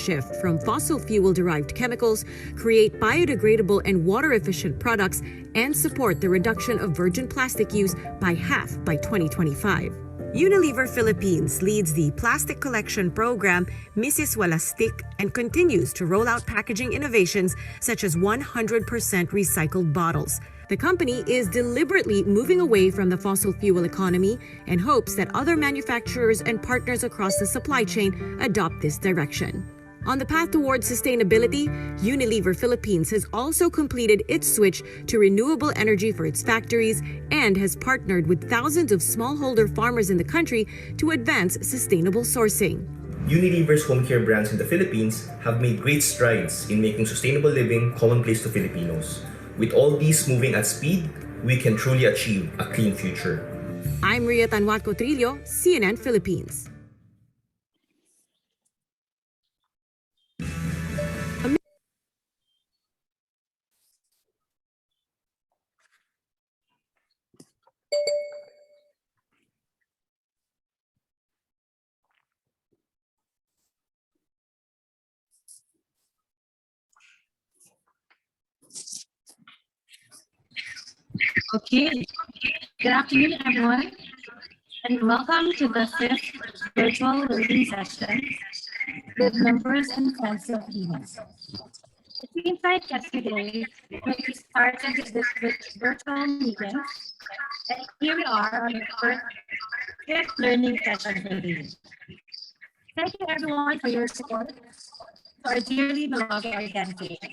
shift from fossil fuel-derived chemicals, create biodegradable and water-efficient products, and support the reduction of virgin plastic use by half by 2025. Unilever Philippines leads the plastic collection program Mrs. Walastik and continues to roll out packaging innovations such as 100% recycled bottles. The company is deliberately moving away from the fossil fuel economy and hopes that other manufacturers and partners across the supply chain adopt this direction. On the path towards sustainability, Unilever Philippines has also completed its switch to renewable energy for its factories and has partnered with thousands of smallholder farmers in the country to advance sustainable sourcing. Unilever's home care brands in the Philippines have made great strides in making sustainable living commonplace to Filipinos. With all these moving at speed, we can truly achieve a clean future. I'm Ria Tanwat Cotrillo, CNN Philippines. Okay, good afternoon, everyone, and welcome to the 5th virtual learning session with members and friends of HIMAP. It seems like yesterday when we started this virtual meeting, and here we are on the fifth learning session for the year. Thank you, everyone, for your support to our dearly beloved organization.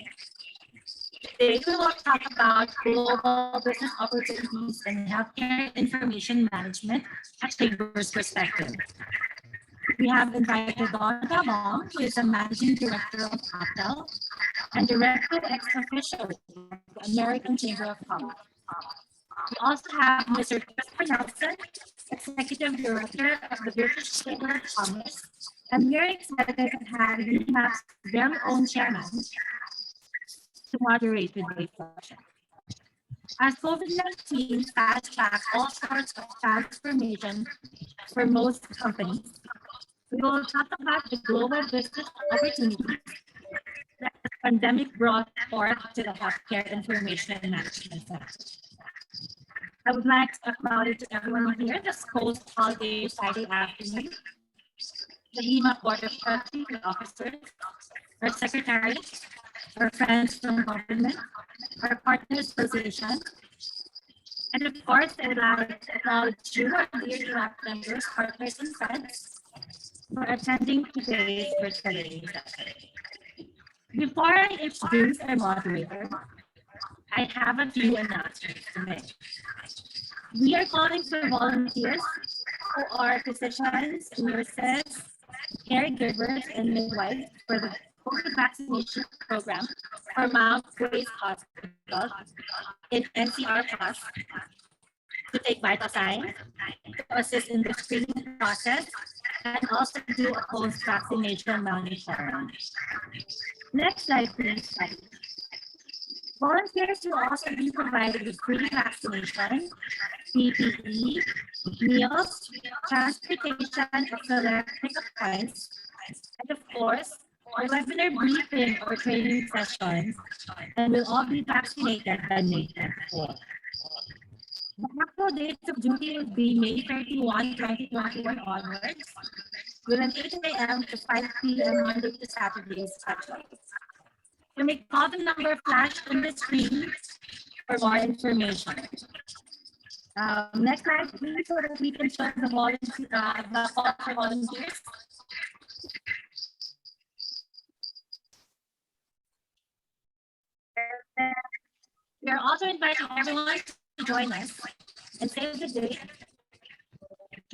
Today, we will talk about global business opportunities and healthcare information management at Chamber's perspective. We have invited Don Felbaum, who is the Managing Director of Capital and Director ex officio of the American Chamber of Commerce. We also have Mr. Christopher Nelson, Executive Director of the British Chamber of Commerce, and we are excited to have HIMAP's very own chairman to moderate today's session. As COVID-19 fast-tracks all sorts of transformation for most companies, we will talk about the global business opportunities that the pandemic brought forth to the healthcare information management sector. I would like to acknowledge everyone here this post-holiday Friday afternoon, the HIMAP Board of Trustees and officers, our secretaries, our friends from government, our partner association, and of course, I'd like to acknowledge you, our dear HIMAP members, partners, and friends for attending today's virtual learning session. Before I introduce our moderator, I have a few announcements to make. We are calling for volunteers who are physicians, nurses, caregivers, and midwives for the COVID vaccination program for Mount Grace Hospital in NCR Plus to take vital signs, to assist in the screening process, and also do a post-vaccination monitoring. Next slide, please. Volunteers will also be provided with free vaccination, PPE, meals, transportation of select pickup points, and of course, a webinar briefing or training session, and will all be vaccinated by May 24. The actual dates of duty will be May 31, 2021 onwards, with an 8 a.m. to 5 p.m. Monday to Saturday schedule. You may call the number flashed on the screen for more information. Next slide, please, so that we can show the call for volunteers. We are also inviting everyone to join us and save the date,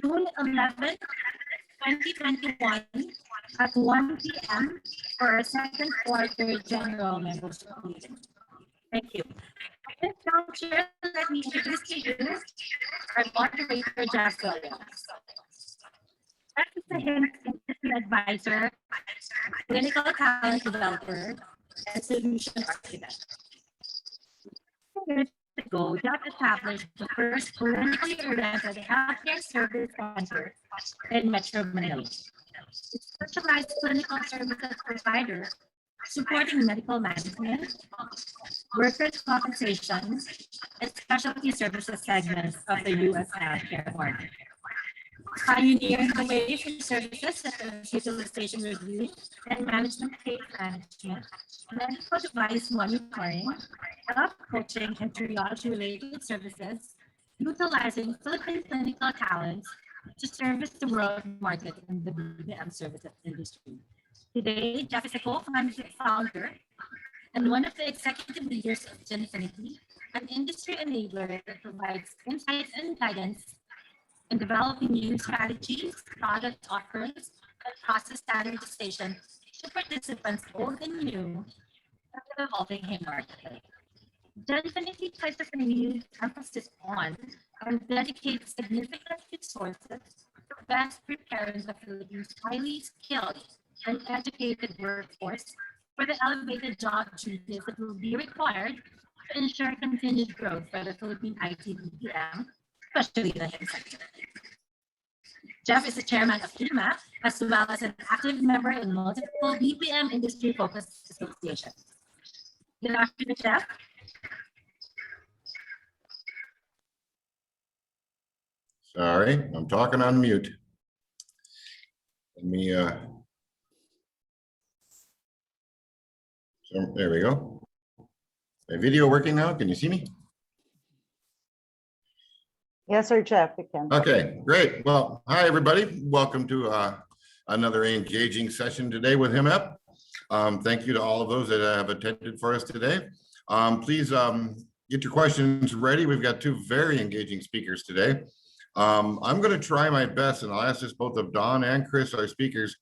June 11, 2021 at 1 p.m. for our second quarter general membership meeting. Thank you. At this juncture, let me introduce to you our moderator, Jazz Williams. Jazz is the HIMS Investment Advisor, Clinical Talent Developer, and Solution Architect. Years ago, Jazz established the first clinically oriented healthcare service center in Metro Manila. a specialized clinical services provider supporting medical management, workers' compensation, and specialty services segments of the U.S. healthcare market. Pioneering the way for services such as utilization review and management case management, medical device monitoring, health coaching, and triage-related services, utilizing Philippine clinical talents to service the world market in the BPM services industry. Today, Jeff is a co-founder and one of the executive leaders of Genfinity, an industry enabler that provides insights and guidance in developing new strategies, product offerings, and process standardization to participants old and new in the evolving HIM market. Genfinity places a renewed emphasis on and dedicates significant resources to best preparing the Philippines' highly skilled and educated workforce for the elevated job duties that will be required to ensure continued growth for the Philippine IT BPM, especially the HIM sector. Jeff is the chairman of HIMAP, as well as an active member in multiple BPM industry-focused associations. Good afternoon, Jeff. Sorry, I'm talking on mute. Let me, so there we go. My video working now? Can you see me? Yes, sir, Jeff, we can. Okay, great. Well, hi, everybody. Welcome to another engaging session today with HIMAP. Thank you to all of those that have attended for us today. Please get your questions ready. We've got two very engaging speakers today. I'm going to try my best, and I'll ask this both of Don and Chris, our speakers.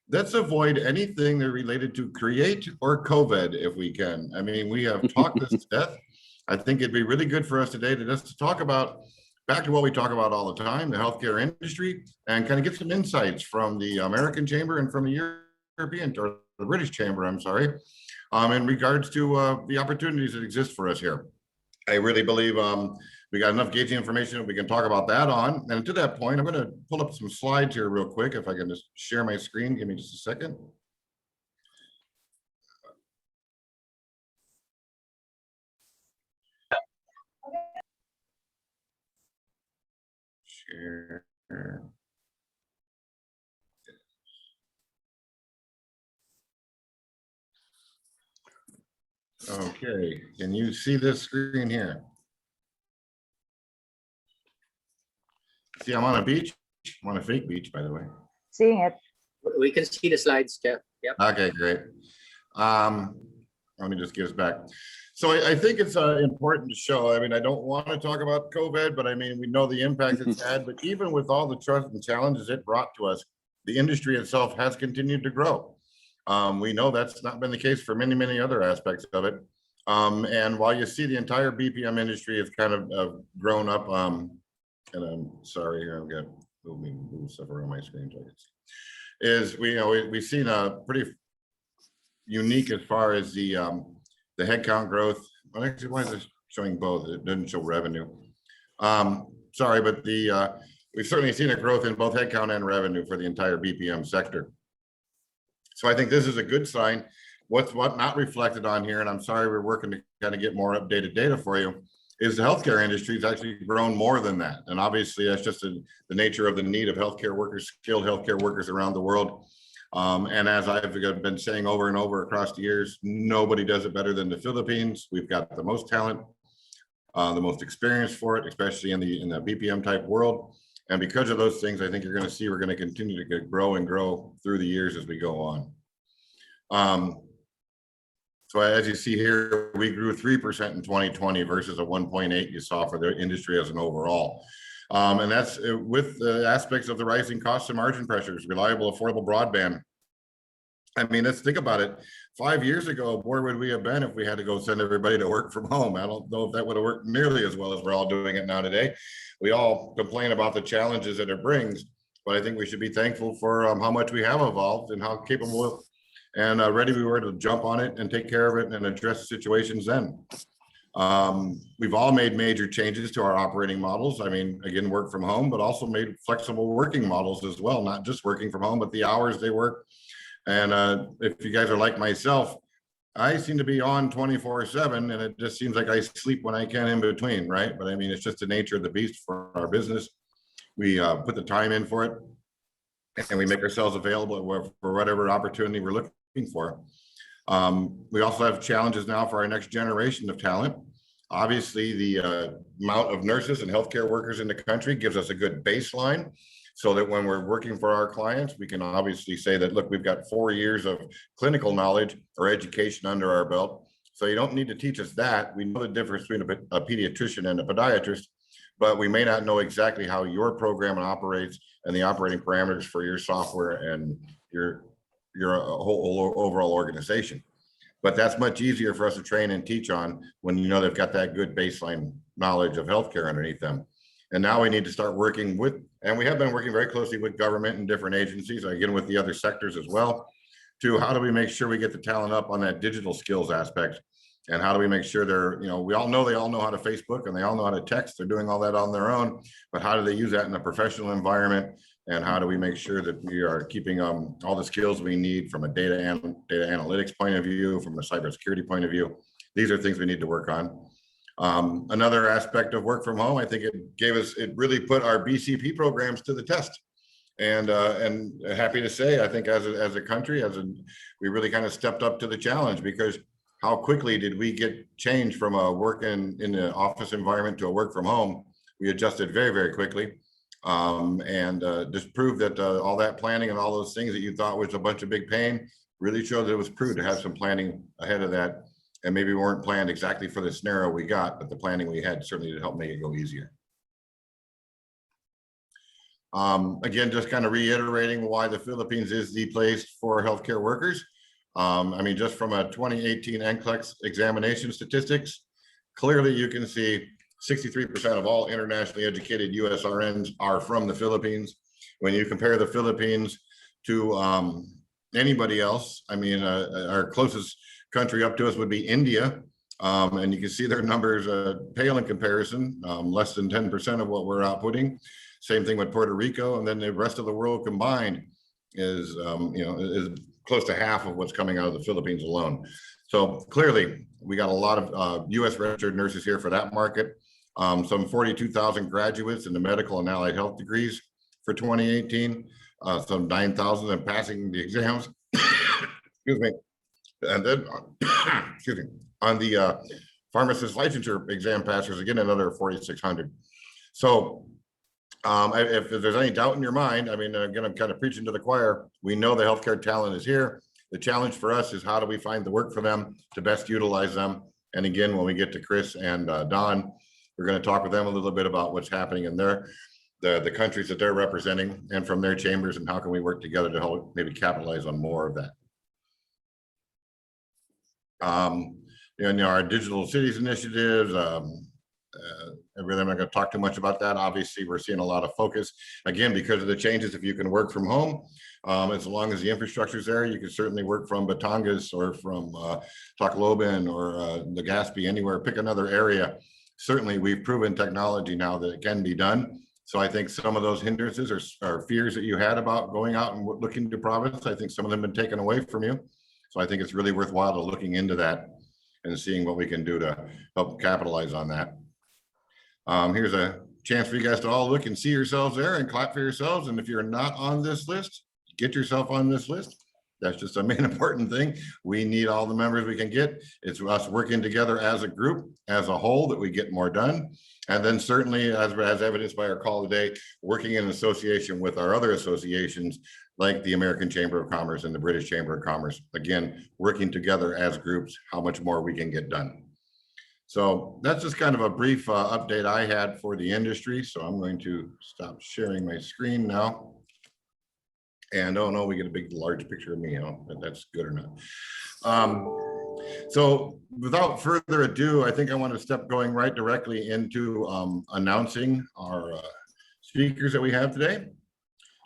Let's avoid anything that related to create or COVID if we can. I mean, we have talked this to death. I think it'd be really good for us today to just talk about, back to what we talk about all the time, the healthcare industry, and kind of get some insights from the American Chamber and from the European, or the British Chamber, I'm sorry, in regards to the opportunities that exist for us here. I really believe we got enough gauging information that we can talk about that on. And to that point, I'm going to pull up some slides here real quick. If I can just share my screen, give me just a second. Share. Okay, can you see this screen here? See, I'm on a beach. I'm on a fake beach, by the way. Seeing it. We can see the slides, Jeff. Yep. Okay, great. Let me just give us back. So I think it's important to show, I mean, I don't want to talk about COVID, but I mean, we know the impact it's had, but even with all the trust and challenges it brought to us, the industry itself has continued to grow. We know that's not been the case for many, many other aspects of it. And while you see the entire BPM industry has kind of grown up, and I'm sorry here, I've got move stuff around my screen so I can see. Is we've seen a pretty unique as far as the headcount growth. Well, actually, why is it showing both? It didn't show revenue. Sorry, but we've certainly seen a growth in both headcount and revenue for the entire BPM sector. So I think this is a good sign. What's not reflected on here, and I'm sorry, we're working to kind of get more updated data for you, is the healthcare industry has actually grown more than that. And obviously that's just the nature of the need of healthcare workers, skilled healthcare workers around the world. And as I've been saying over and over across the years, nobody does it better than the Philippines. We've got the most talent, the most experience for it, especially in the BPM type world. And because of those things, I think you're going to see we're going to continue to grow and grow through the years as we go on. So as you see here, we grew 3% in 2020 versus a 1.8 you saw for the industry as an overall. And that's with the aspects of the rising costs and margin pressures, reliable, affordable broadband. I mean, let's think about it. 5 years ago, where would we have been if we had to go send everybody to work from home? I don't know if that would have worked nearly as well as we're all doing it now today. We all complain about the challenges that it brings, but I think we should be thankful for how much we have evolved and how capable and ready we were to jump on it and take care of it and address situations then. We've all made major changes to our operating models. I mean, again, work from home, but also made flexible working models as well, not just working from home, but the hours they work. And if you guys are like myself, I seem to be on 24/7, and it just seems like I sleep when I can in between, right? But I mean, it's just the nature of the beast for our business. We put the time in for it, and we make ourselves available for whatever opportunity we're looking for. We also have challenges now for our next generation of talent. Obviously, the amount of nurses and healthcare workers in the country gives us a good baseline, so that when we're working for our clients, we can obviously say that, look, we've got 4 years of clinical knowledge or education under our belt. So you don't need to teach us that. We know the difference between a pediatrician and a podiatrist, but we may not know exactly how your program operates and the operating parameters for your software and your whole overall organization. But that's much easier for us to train and teach on when you know they've got that good baseline knowledge of healthcare underneath them. And now we need to start working with, and we have been working very closely with government and different agencies, again, with the other sectors as well, to how do we make sure we get the talent up on that digital skills aspect? And how do we make sure they're, we all know they all know how to Facebook and they all know how to text. They're doing all that on their own, but how do they use that in a professional environment? And how do we make sure that we are keeping all the skills we need from a data analytics point of view, from a cybersecurity point of view? These are things we need to work on. Another aspect of work from home, I think it really put our BCP programs to the test. And happy to say, I think as a country, we really kind of stepped up to the challenge, because how quickly did we get changed from a work in the office environment to a work from home? We adjusted very, very quickly. And just proved that all that planning and all those things that you thought was a bunch of big pain really showed that it was prudent to have some planning ahead of that. And maybe we weren't planned exactly for the scenario we got, but the planning we had certainly did help make it go easier. Again, just kind of reiterating why the Philippines is the place for healthcare workers. I mean, just from a 2018 NCLEX examination statistics, clearly you can see 63% of all internationally educated US RNs are from the Philippines. When you compare the Philippines to anybody else, I mean, our closest country up to us would be India. And you can see their numbers pale in comparison, less than 10% of what we're outputting. Same thing with Puerto Rico. And then the rest of the world combined is close to half of what's coming out of the Philippines alone. So clearly we got a lot of US registered nurses here for that market. Some 42,000 graduates in the medical and allied health degrees for 2018, some 9,000 and passing the exams. Excuse me. And then, excuse me, on the pharmacist licensure exam passers, again, another 4,600. So if there's any doubt in your mind, I mean, again, I'm kind of preaching to the choir. We know the healthcare talent is here. The challenge for us is how do we find the work for them to best utilize them? And again, when we get to Chris and Don, we're going to talk with them a little bit about what's happening in the countries that they're representing and from their chambers, and how can we work together to help maybe capitalize on more of that. Our digital cities initiatives, everything. I'm not going to talk too much about that. Obviously, we're seeing a lot of focus again because of the changes. If you can work from home, as long as the infrastructure is there, you can certainly work from Batangas or from Tacloban or Legazpi, anywhere. Pick another area. Certainly, we've proven technology now that it can be done. So I think some of those hindrances or fears that you had about going out and looking to province, I think some of them have been taken away from you. So I think it's really worthwhile to looking into that and seeing what we can do to help capitalize on that. Here's a chance for you guys to all look and see yourselves there and clap for yourselves. And if you're not on this list, get yourself on this list. That's just a main important thing. We need all the members we can get. It's us working together as a group, as a whole, that we get more done. And then certainly, as evidenced by our call today, working in association with our other associations, like the American Chamber of Commerce and the British Chamber of Commerce. Again, working together as groups, how much more we can get done. So that's just kind of a brief update I had for the industry. So I'm going to stop sharing my screen now. And oh no, we get a big, large picture of me, but that's good or not. So without further ado, I think I want to step going right directly into announcing our speakers that we have today.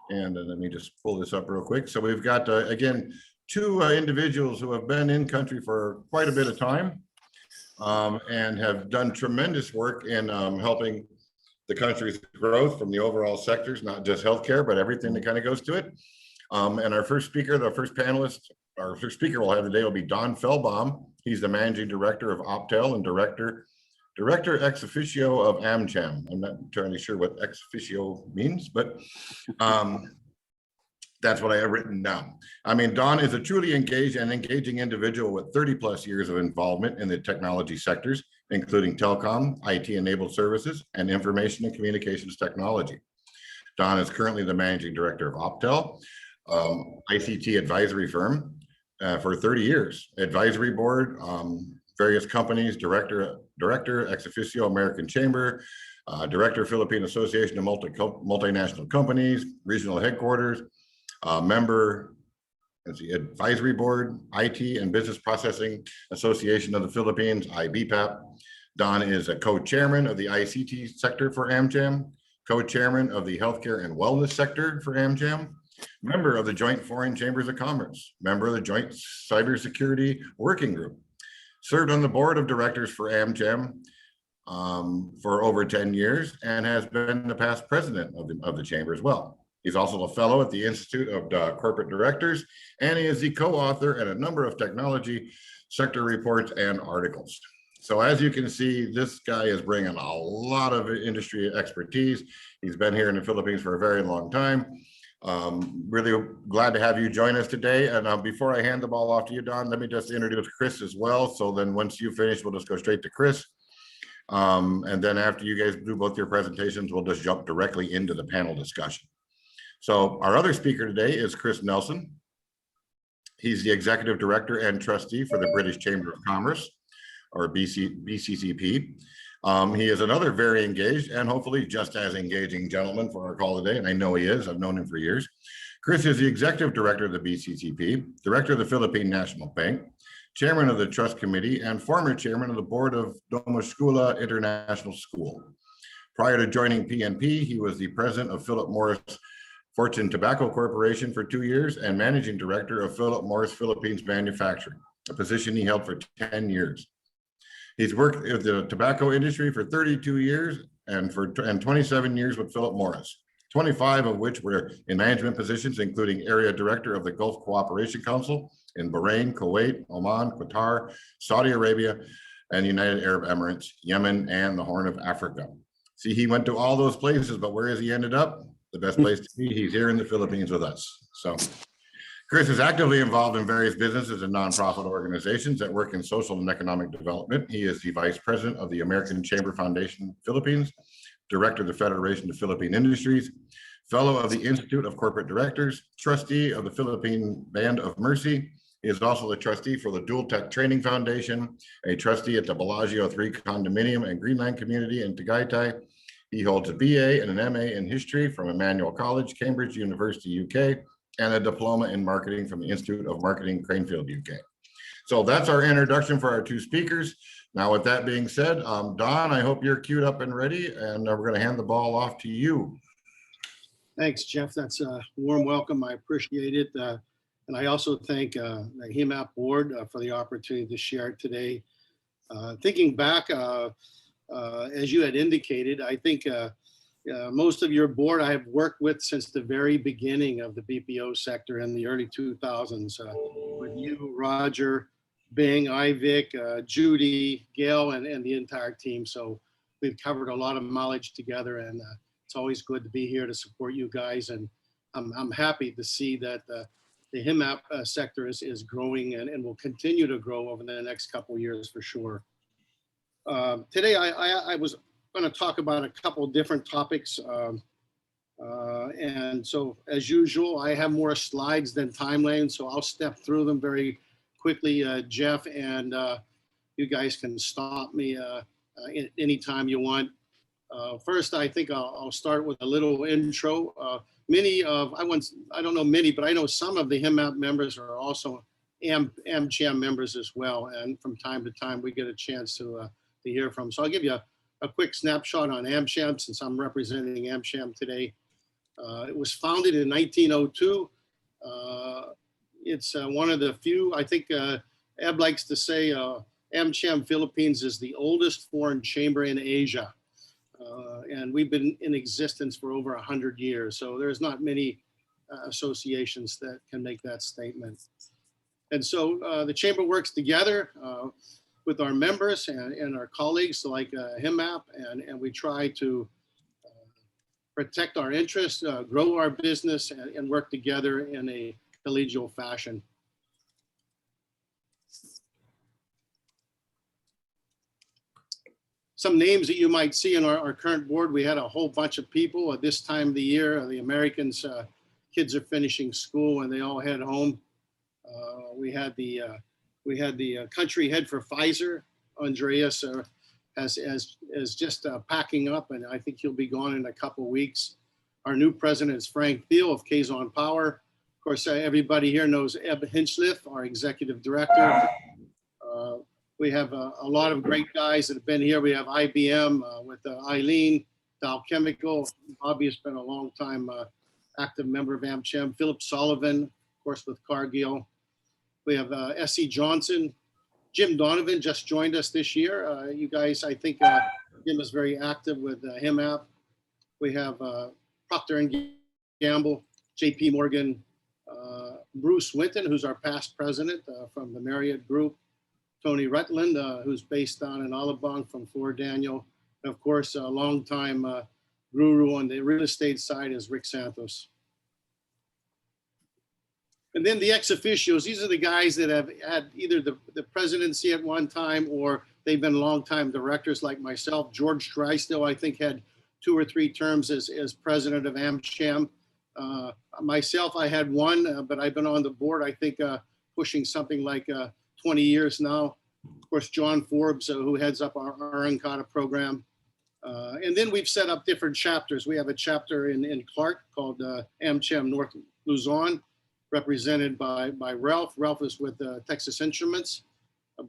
And let me just pull this up real quick. So we've got, again, two individuals who have been in country for quite a bit of time. and have done tremendous work in helping the country's growth from the overall sectors, not just healthcare, but everything that kind of goes to it. And our first speaker, the first panelist, our first speaker we'll have today will be Don Felbaum. He's the managing director of Optel and director ex officio of AmCham. I'm not entirely sure what ex officio means, but that's what I have written down. I mean, Don is a truly engaged and engaging individual with 30+ years of involvement in the technology sectors, including telecom, IT-enabled services, and information and communications technology. Don is currently the managing director of Optel, ICT advisory firm for 30 years. Advisory board, various companies, director ex officio American Chamber, director Philippine Association of Multinational Companies, regional headquarters, member as the advisory board, IT and Business Processing Association of the Philippines, IBPAP. Don is a co-chairman of the ICT sector for AmCham, co-chairman of the healthcare and wellness sector for AmCham, member of the Joint Foreign Chambers of Commerce, member of the Joint Cybersecurity Working Group, served on the board of directors for AmCham for over 10 years, and has been the past president of the chamber as well. He's also a fellow at the Institute of Corporate Directors, and he is the co-author in a number of technology sector reports and articles. So as you can see, this guy is bringing a lot of industry expertise. He's been here in the Philippines for a very long time. Really glad to have you join us today. And before I hand the ball off to you, Don, let me just introduce Chris as well. So then once you finish, we'll just go straight to Chris. And then after you guys do both your presentations, we'll just jump directly into the panel discussion. So our other speaker today is Chris Nelson. He's the executive director and trustee for the British Chamber of Commerce, or BCCP. He is another very engaged and hopefully just as engaging gentleman for our call today, and I know he is. I've known him for years. Chris is the executive director of the BCCP, director of the Philippine National Bank, chairman of the Trust Committee, and former chairman of the board of Domuscula International School. Prior to joining PNP, he was the president of Philip Morris Fortune Tobacco Corporation for 2 years and managing director of Philip Morris Philippines Manufacturing, a position he held for 10 years. He's worked in the tobacco industry for 32 years and 27 years with Philip Morris, 25 of which were in management positions, including area director of the Gulf Cooperation Council in Bahrain, Kuwait, Oman, Qatar, Saudi Arabia, and United Arab Emirates, Yemen, and the Horn of Africa. See, he went to all those places, but where has he ended up? The best place to be. He's here in the Philippines with us. So Chris is actively involved in various businesses and nonprofit organizations that work in social and economic development. He is the vice president of the American Chamber Foundation Philippines, director of the Federation of Philippine Industries, fellow of the Institute of Corporate Directors, trustee of the Philippine Band of Mercy. He is also the trustee for the Dual Tech Training Foundation, a trustee at the Bellagio 3 Condominium and Greenland Community in Tagaytay. He holds a BA and an MA in history from Emmanuel College, Cambridge University, UK, and a diploma in marketing from the Institute of Marketing, Cranfield, UK. So that's our introduction for our two speakers. Now, with that being said, Don, I hope you're queued up and ready, and we're going to hand the ball off to you. Thanks, Jeff. That's a warm welcome. I appreciate it. And I also thank the HIMAP board for the opportunity to share it today. Thinking back, as you had indicated, I think most of your board I have worked with since the very beginning of the BPO sector in the early 2000s. With you, Roger, Bing, Ivik, Judy, Gail, and the entire team. So we've covered a lot of mileage together, and it's always good to be here to support you guys. And I'm happy to see that the HIMAP sector is growing and will continue to grow over the next couple of years for sure. Today, I was going to talk about a couple different topics. And so, as usual, I have more slides than timeline, so I'll step through them very quickly, Jeff, and you guys can stop me anytime you want. First, I think I'll start with a little intro. I don't know many, but I know some of the HIMAP members are also AmCham members as well. And from time to time, we get a chance to hear from. So I'll give you a quick snapshot on AmCham since I'm representing AmCham today. It was founded in 1902. It's one of the few, I think Eb likes to say, AmCham Philippines is the oldest foreign chamber in Asia. And we've been in existence for over 100 years. So there's not many associations that can make that statement. And so the chamber works together with our members and our colleagues like HIMAP, and we try to protect our interests, grow our business, and work together in a collegial fashion. Some names that you might see in our current board, we had a whole bunch of people at this time of the year. The Americans, kids are finishing school and they all head home. We had the country head for Pfizer, Andreas, is just packing up, and I think he'll be gone in a couple of weeks. Our new president is Frank Thiel of Kazon Power. Of course, everybody here knows Eb Hinchliffe, our executive director. We have a lot of great guys that have been here. We have IBM with Eileen, Dow Chemical. Bobby has been a long time active member of AmCham. Philip Sullivan, of course, with Cargill. We have S.E. Johnson. Jim Donovan just joined us this year. You guys, I think Jim is very active with HIMAP. We have Procter & Gamble, J.P. Morgan, Bruce Winton, who's our past president from the Marriott Group. Tony Rutland, who's based down in Alabang from Floor Daniel. And of course, a longtime guru on the real estate side is Rick Santos. And then the ex officios, these are the guys that have had either the presidency at one time or they've been longtime directors like myself. George Drysdale, I think, had 2 or 3 terms as president of AmCham. Myself, I had 1, but I've been on the board, I think, pushing something like 20 years now. Of course, John Forbes, who heads up our Ankara program. And then we've set up different chapters. We have a chapter in Clark called AmCham North Luzon, represented by Ralph. Ralph is with Texas Instruments.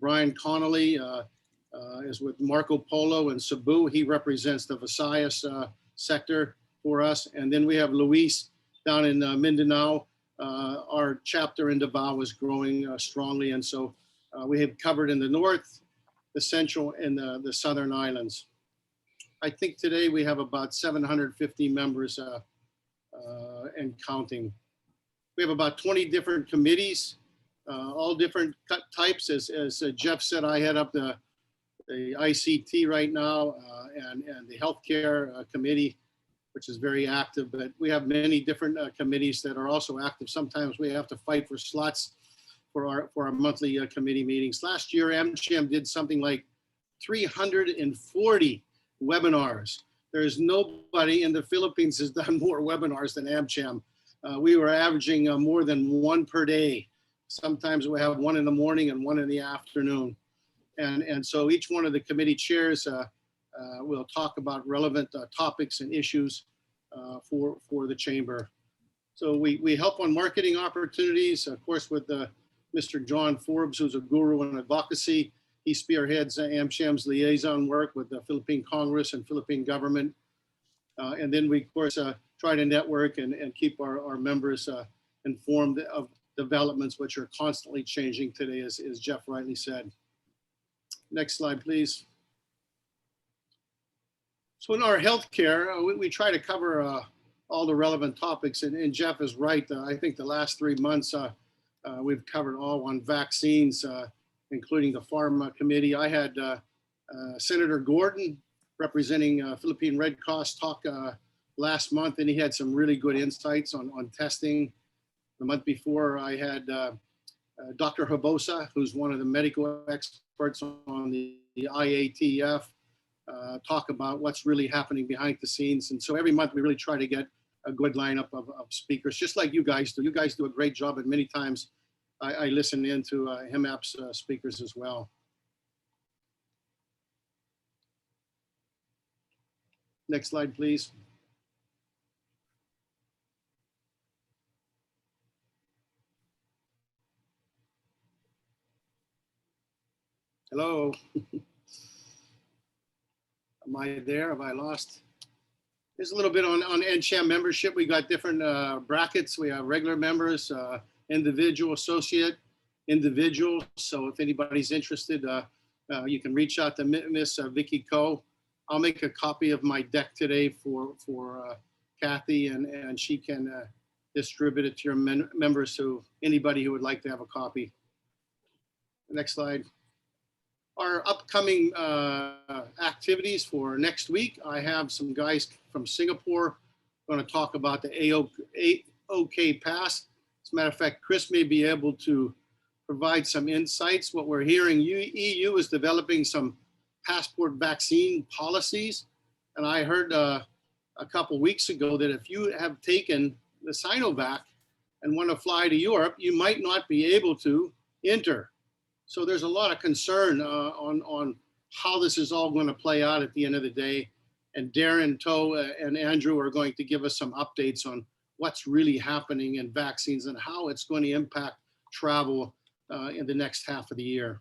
Brian Connolly is with Marco Polo and Cebu. He represents the Visayas sector for us. And then we have Luis down in Mindanao. Our chapter in Davao is growing strongly. And so we have covered in the north, the central, and the southern islands. I think today we have about 750 members and counting. We have about 20 different committees, all different types. As Jeff said, I head up the ICT right now and the healthcare committee, which is very active. But we have many different committees that are also active. Sometimes we have to fight for slots for our monthly committee meetings. Last year, AmCham did something like 340 webinars. There's nobody in the Philippines has done more webinars than AmCham. We were averaging more than 1 per day. Sometimes we have 1 in the morning and 1 in the afternoon. And so each one of the committee chairs will talk about relevant topics and issues for the chamber. So we help on marketing opportunities, of course, with Mr. John Forbes, who's a guru in advocacy. He spearheads AmCham's liaison work with the Philippine Congress and Philippine government. And then we, of course, try to network and keep our members informed of developments which are constantly changing today, as Jeff rightly said. Next slide, please. So in our healthcare, we try to cover all the relevant topics, and Jeff is right. I think the last 3 months, we've covered all on vaccines, including the pharma committee. I had Senator Gordon representing Philippine Red Cross talk last month, and he had some really good insights on testing. The month before, I had Dr. Habosa, who's one of the medical experts on the IATF, talk about what's really happening behind the scenes. And so every month we really try to get a good lineup of speakers, just like you guys do. You guys do a great job, and many times I listen in to HIMAP's speakers as well. Next slide, please. Hello. Am I there? Have I lost? There's a little bit on AmCham membership. We got different brackets. We have regular members, individual, associate, individual. So if anybody's interested, You can reach out to Miss Vicky Ko. I'll make a copy of my deck today for Kathy, and she can distribute it to your members, so anybody who would like to have a copy. Next slide. Our upcoming activities for next week, I have some guys from Singapore going to talk about the AOK Pass. As a matter of fact, Chris may be able to provide some insights. What we're hearing, EU is developing some passport vaccine policies. And I heard a couple weeks ago that if you have taken the Sinovac and want to fly to Europe, you might not be able to enter. So there's a lot of concern on how this is all going to play out at the end of the day. And Darren, Toe, and Andrew are going to give us some updates on what's really happening in vaccines and how it's going to impact travel in the next half of the year.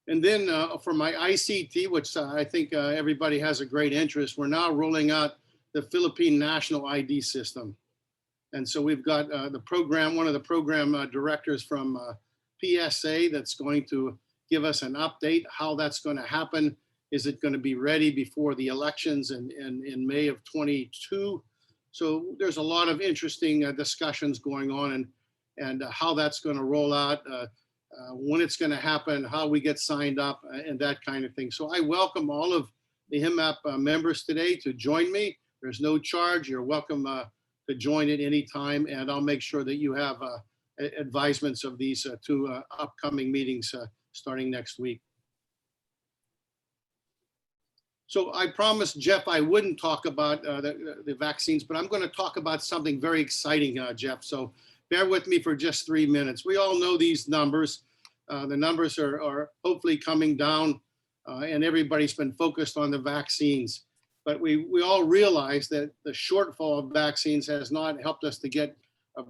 And then for my ICT, which I think everybody has a great interest, we're now rolling out the Philippine National ID System. And so we've got the program, one of the program directors from PSA that's going to give us an update, how that's going to happen. Is it going to be ready before the elections in May of 22? So there's a lot of interesting discussions going on and how that's going to roll out, when it's going to happen, how we get signed up, and that kind of thing. So I welcome all of the HIMAP members today to join me. There's no charge. You're welcome to join at any time, and I'll make sure that you have advisements of these two upcoming meetings starting next week. So I promised Jeff I wouldn't talk about the vaccines, but I'm going to talk about something very exciting, Jeff. So bear with me for just 3 minutes. We all know these numbers. The numbers are hopefully coming down, and everybody's been focused on the vaccines. But we all realize that the shortfall of vaccines has not helped us to get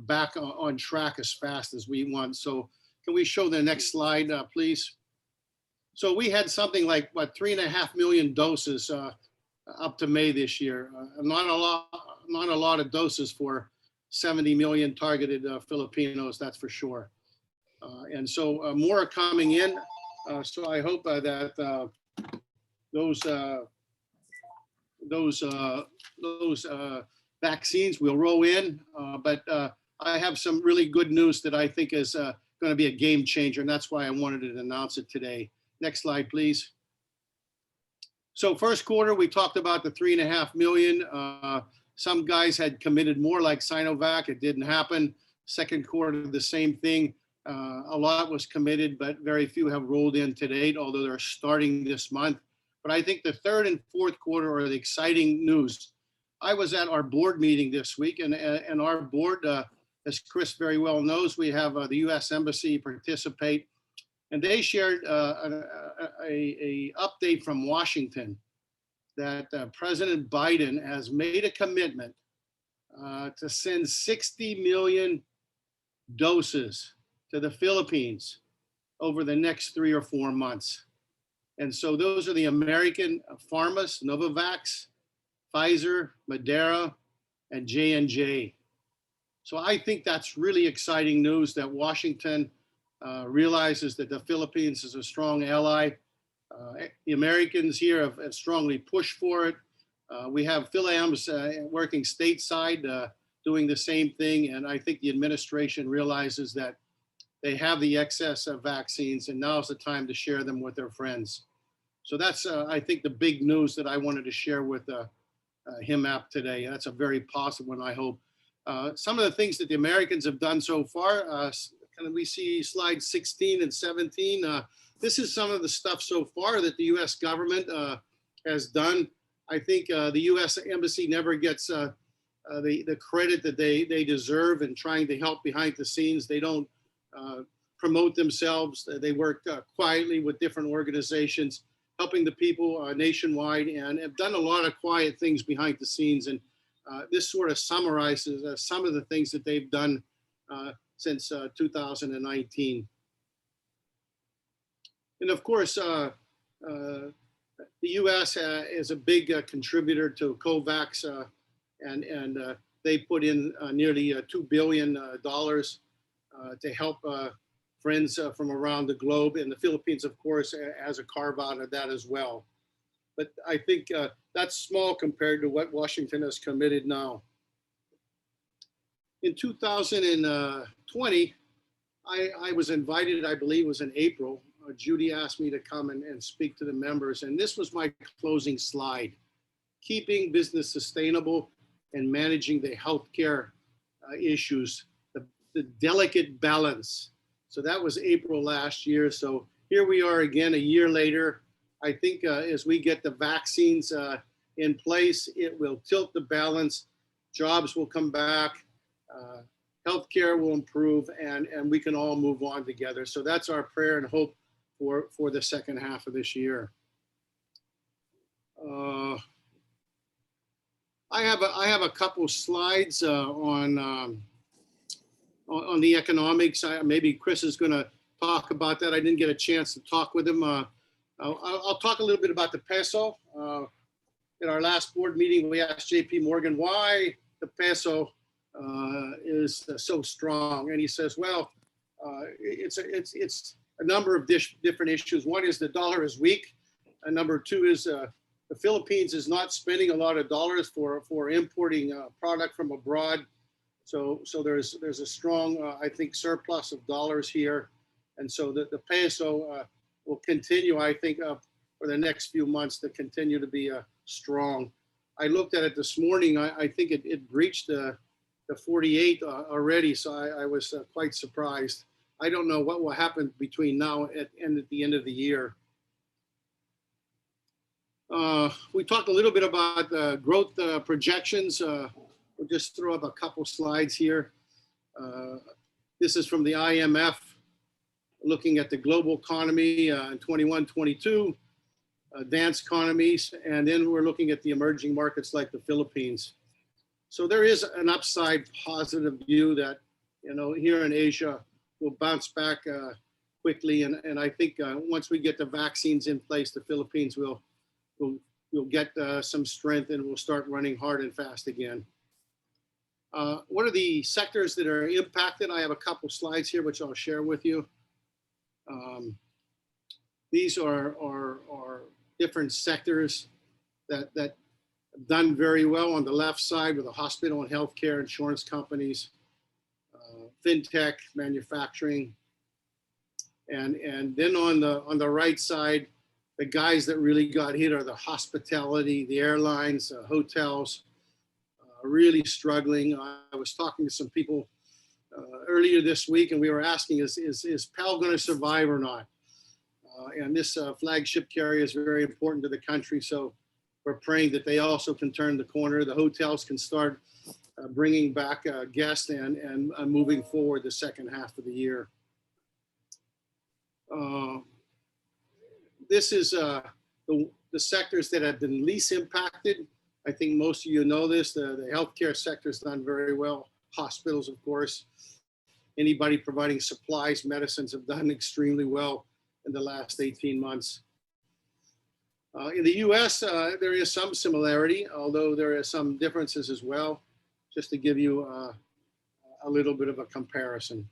back on track as fast as we want. So can we show the next slide, please? So we had something like, what, 3.5 million doses up to May this year. Not a lot of doses for 70 million targeted Filipinos, that's for sure. And so more are coming in. So I hope that those vaccines will roll in. But I have some really good news that I think is going to be a game changer, and that's why I wanted to announce it today. Next slide, please. So first quarter, we talked about the 3.5 million. Some guys had committed more, like Sinovac. It didn't happen. Second quarter, the same thing. A lot was committed, but very few have rolled in to date, although they're starting this month. But I think the third and fourth quarter are the exciting news. I was at our board meeting this week, and our board, as Chris very well knows, we have the U.S. Embassy participate, and they shared a update from Washington that President Biden has made a commitment to send 60 million doses to the Philippines over the next 3 or 4 months. And so those are the American pharmas, Novavax, Pfizer, Moderna, and J&J. So I think that's really exciting news that Washington realizes that the Philippines is a strong ally. The Americans here have strongly pushed for it. We have PhilAMs working stateside, doing the same thing. And I think the administration realizes that they have the excess of vaccines, and now's the time to share them with their friends. So that's, I think, the big news that I wanted to share with HIMAP today. That's a very positive one, I hope. Some of the things that the Americans have done so far, can we see slides 16 and 17? This is some of the stuff so far that the U.S. government has done. I think the U.S. Embassy never gets the credit that they deserve in trying to help behind the scenes. They don't promote themselves. They work quietly with different organizations, helping the people nationwide, and have done a lot of quiet things behind the scenes. And this sort of summarizes some of the things that they've done since 2019. And of course, the U.S. is a big contributor to COVAX, and they put in nearly $2 billion to help friends from around the globe, and the Philippines, of course, has a carve out of that as well. But I think that's small compared to what Washington has committed now. In 2020, I was invited, I believe it was in April. Judy asked me to come and speak to the members, and this was my closing slide: keeping business sustainable and managing the healthcare issues, the delicate balance. So that was April last year. So here we are again a year later. I think as we get the vaccines in place, it will tilt the balance. Jobs will come back, healthcare will improve, and we can all move on together. So that's our prayer and hope for the second half of this year. I have a couple slides on the economics. Maybe Chris is going to talk about that. I didn't get a chance to talk with him. I'll talk a little bit about the peso. In our last board meeting, we asked JP Morgan why the peso is so strong, and he says, well, it's a number of different issues. One is the dollar is weak, and number two is the Philippines is not spending a lot of dollars for importing product from abroad. So there's a strong, I think, surplus of dollars here. And so the peso will continue, I think, for the next few months to continue to be strong. I looked at it this morning. I think it breached the 48 already. So I was quite surprised. I don't know what will happen between now and at the end of the year. We talked a little bit about growth projections. We'll just throw up a couple slides here. This is from the IMF, looking at the global economy in 21, 22, advanced economies, and then we're looking at the emerging markets like the Philippines. So there is an upside positive view that, here in Asia, we'll bounce back quickly. And I think once we get the vaccines in place, the Philippines will get some strength and we'll start running hard and fast again. What are the sectors that are impacted? I have a couple slides here, which I'll share with you. These are different sectors that have done very well. On the left side with the hospital and healthcare, insurance companies, fintech, manufacturing, and then on the right side, the guys that really got hit are the hospitality, the airlines, hotels, really struggling. I was talking to some people earlier this week, and we were asking, is PAL going to survive or not? And this flagship carrier is very important to the country, so we're praying that they also can turn the corner. The hotels can start bringing back guests and moving forward the second half of the year. This is the sectors that have been least impacted. I think most of you know this. The healthcare sector has done very well. Hospitals, of course. Anybody providing supplies, medicines have done extremely well in the last 18 months. In the US, there is some similarity, although there are some differences as well, just to give you a little bit of a comparison.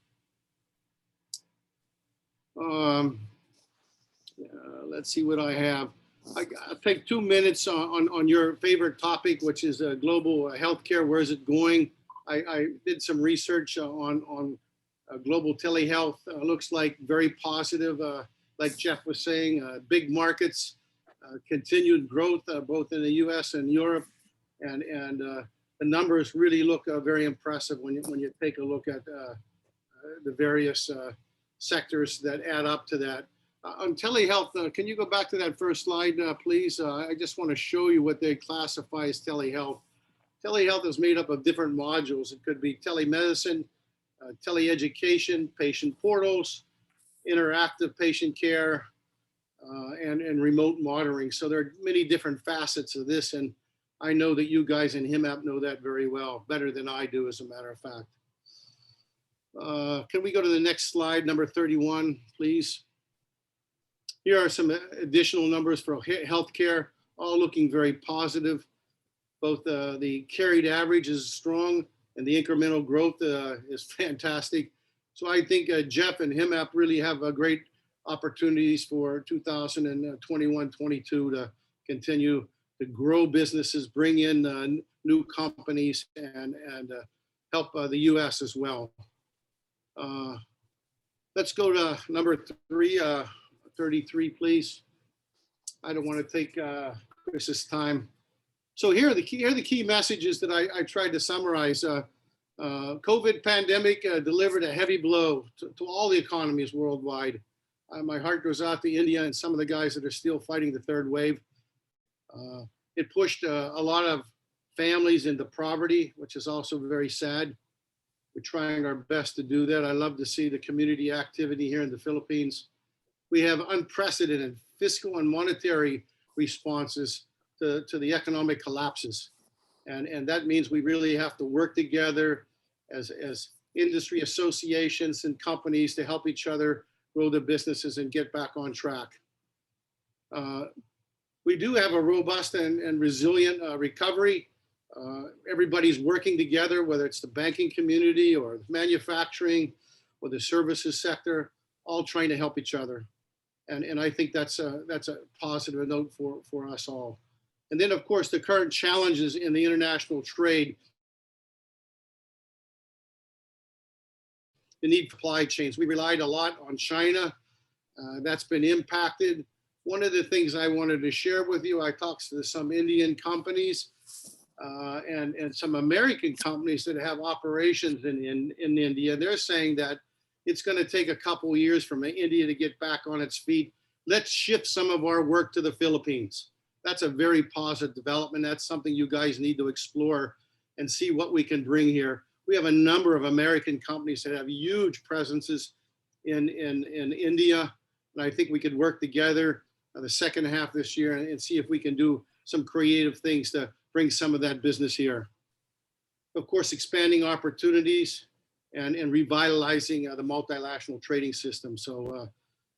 Let's see what I have. I'll take 2 minutes on your favorite topic, which is global healthcare. Where is it going? I did some research on global telehealth. Looks like very positive, like Jeff was saying, big markets, continued growth both in the US and Europe. And the numbers really look very impressive when you take a look at the various sectors that add up to that. On telehealth, can you go back to that first slide, please? I just want to show you what they classify as telehealth. Telehealth is made up of different modules. It could be telemedicine, teleeducation, patient portals, interactive patient care, and remote monitoring. So there are many different facets of this, and I know that you guys in HIMAP know that very well, better than I do, as a matter of fact. Can we go to the next slide, number 31, please? Here are some additional numbers for healthcare, all looking very positive. Both the carried average is strong and the incremental growth is fantastic. So I think Jeff and HIMAP really have a great opportunities for 2021-22 to continue to grow businesses, bring in new companies, and help the U.S. as well. Let's go to number 33, please. I don't want to take Chris's time. So here are the key messages that I tried to summarize. COVID pandemic delivered a heavy blow to all the economies worldwide. My heart goes out to India and some of the guys that are still fighting the third wave. It pushed a lot of families into poverty, which is also very sad. We're trying our best to do that. I love to see the community activity here in the Philippines. We have unprecedented fiscal and monetary responses to the economic collapses. And that means we really have to work together as industry associations and companies to help each other grow their businesses and get back on track. We do have a robust and resilient recovery. Everybody's working together, whether it's the banking community or manufacturing or the services sector, all trying to help each other. And I think that's a positive note for us all. And then, of course, the current challenges in the international trade, the need for supply chains. We relied a lot on China. That's been impacted. One of the things I wanted to share with you, I talked to some Indian companies and some American companies that have operations in India. They're saying that it's going to take a couple of years for India to get back on its feet. Let's shift some of our work to the Philippines. That's a very positive development. That's something you guys need to explore and see what we can bring here. We have a number of American companies that have huge presences in India. And I think we could work together the second half this year and see if we can do some creative things to bring some of that business here. Of course, expanding opportunities and revitalizing the multilateral trading system. So,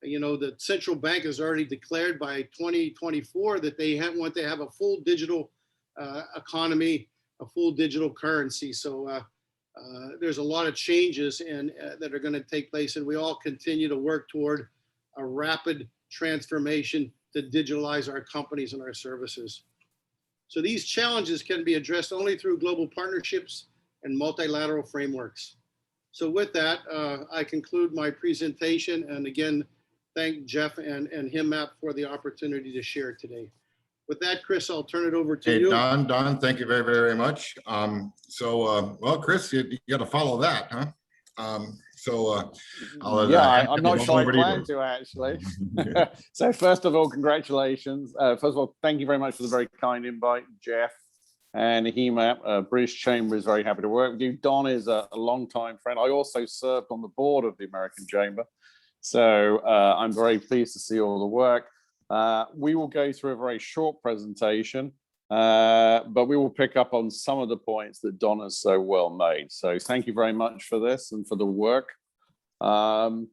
the central bank has already declared by 2024 that they want to have a full digital economy, a full digital currency. So there's a lot of changes that are going to take place, and we all continue to work toward a rapid transformation to digitalize our companies and our services. So these challenges can be addressed only through global partnerships and multilateral frameworks. So with that, I conclude my presentation, and again, thank Jeff and HIMAP for the opportunity to share today. With that, Chris, I'll turn it over to you. Don, thank you very, very much. Well, Chris, you got to follow that, huh? I'm not sure I plan to actually. So first of all, congratulations. First of all, thank you very much for the very kind invite, Jeff and HIMAP. British Chamber is very happy to work with you. Don is a longtime friend. I also served on the board of the American Chamber. So I'm very pleased to see all the work. We will go through a very short presentation, but we will pick up on some of the points that Don has so well made. So thank you very much for this and for the work. And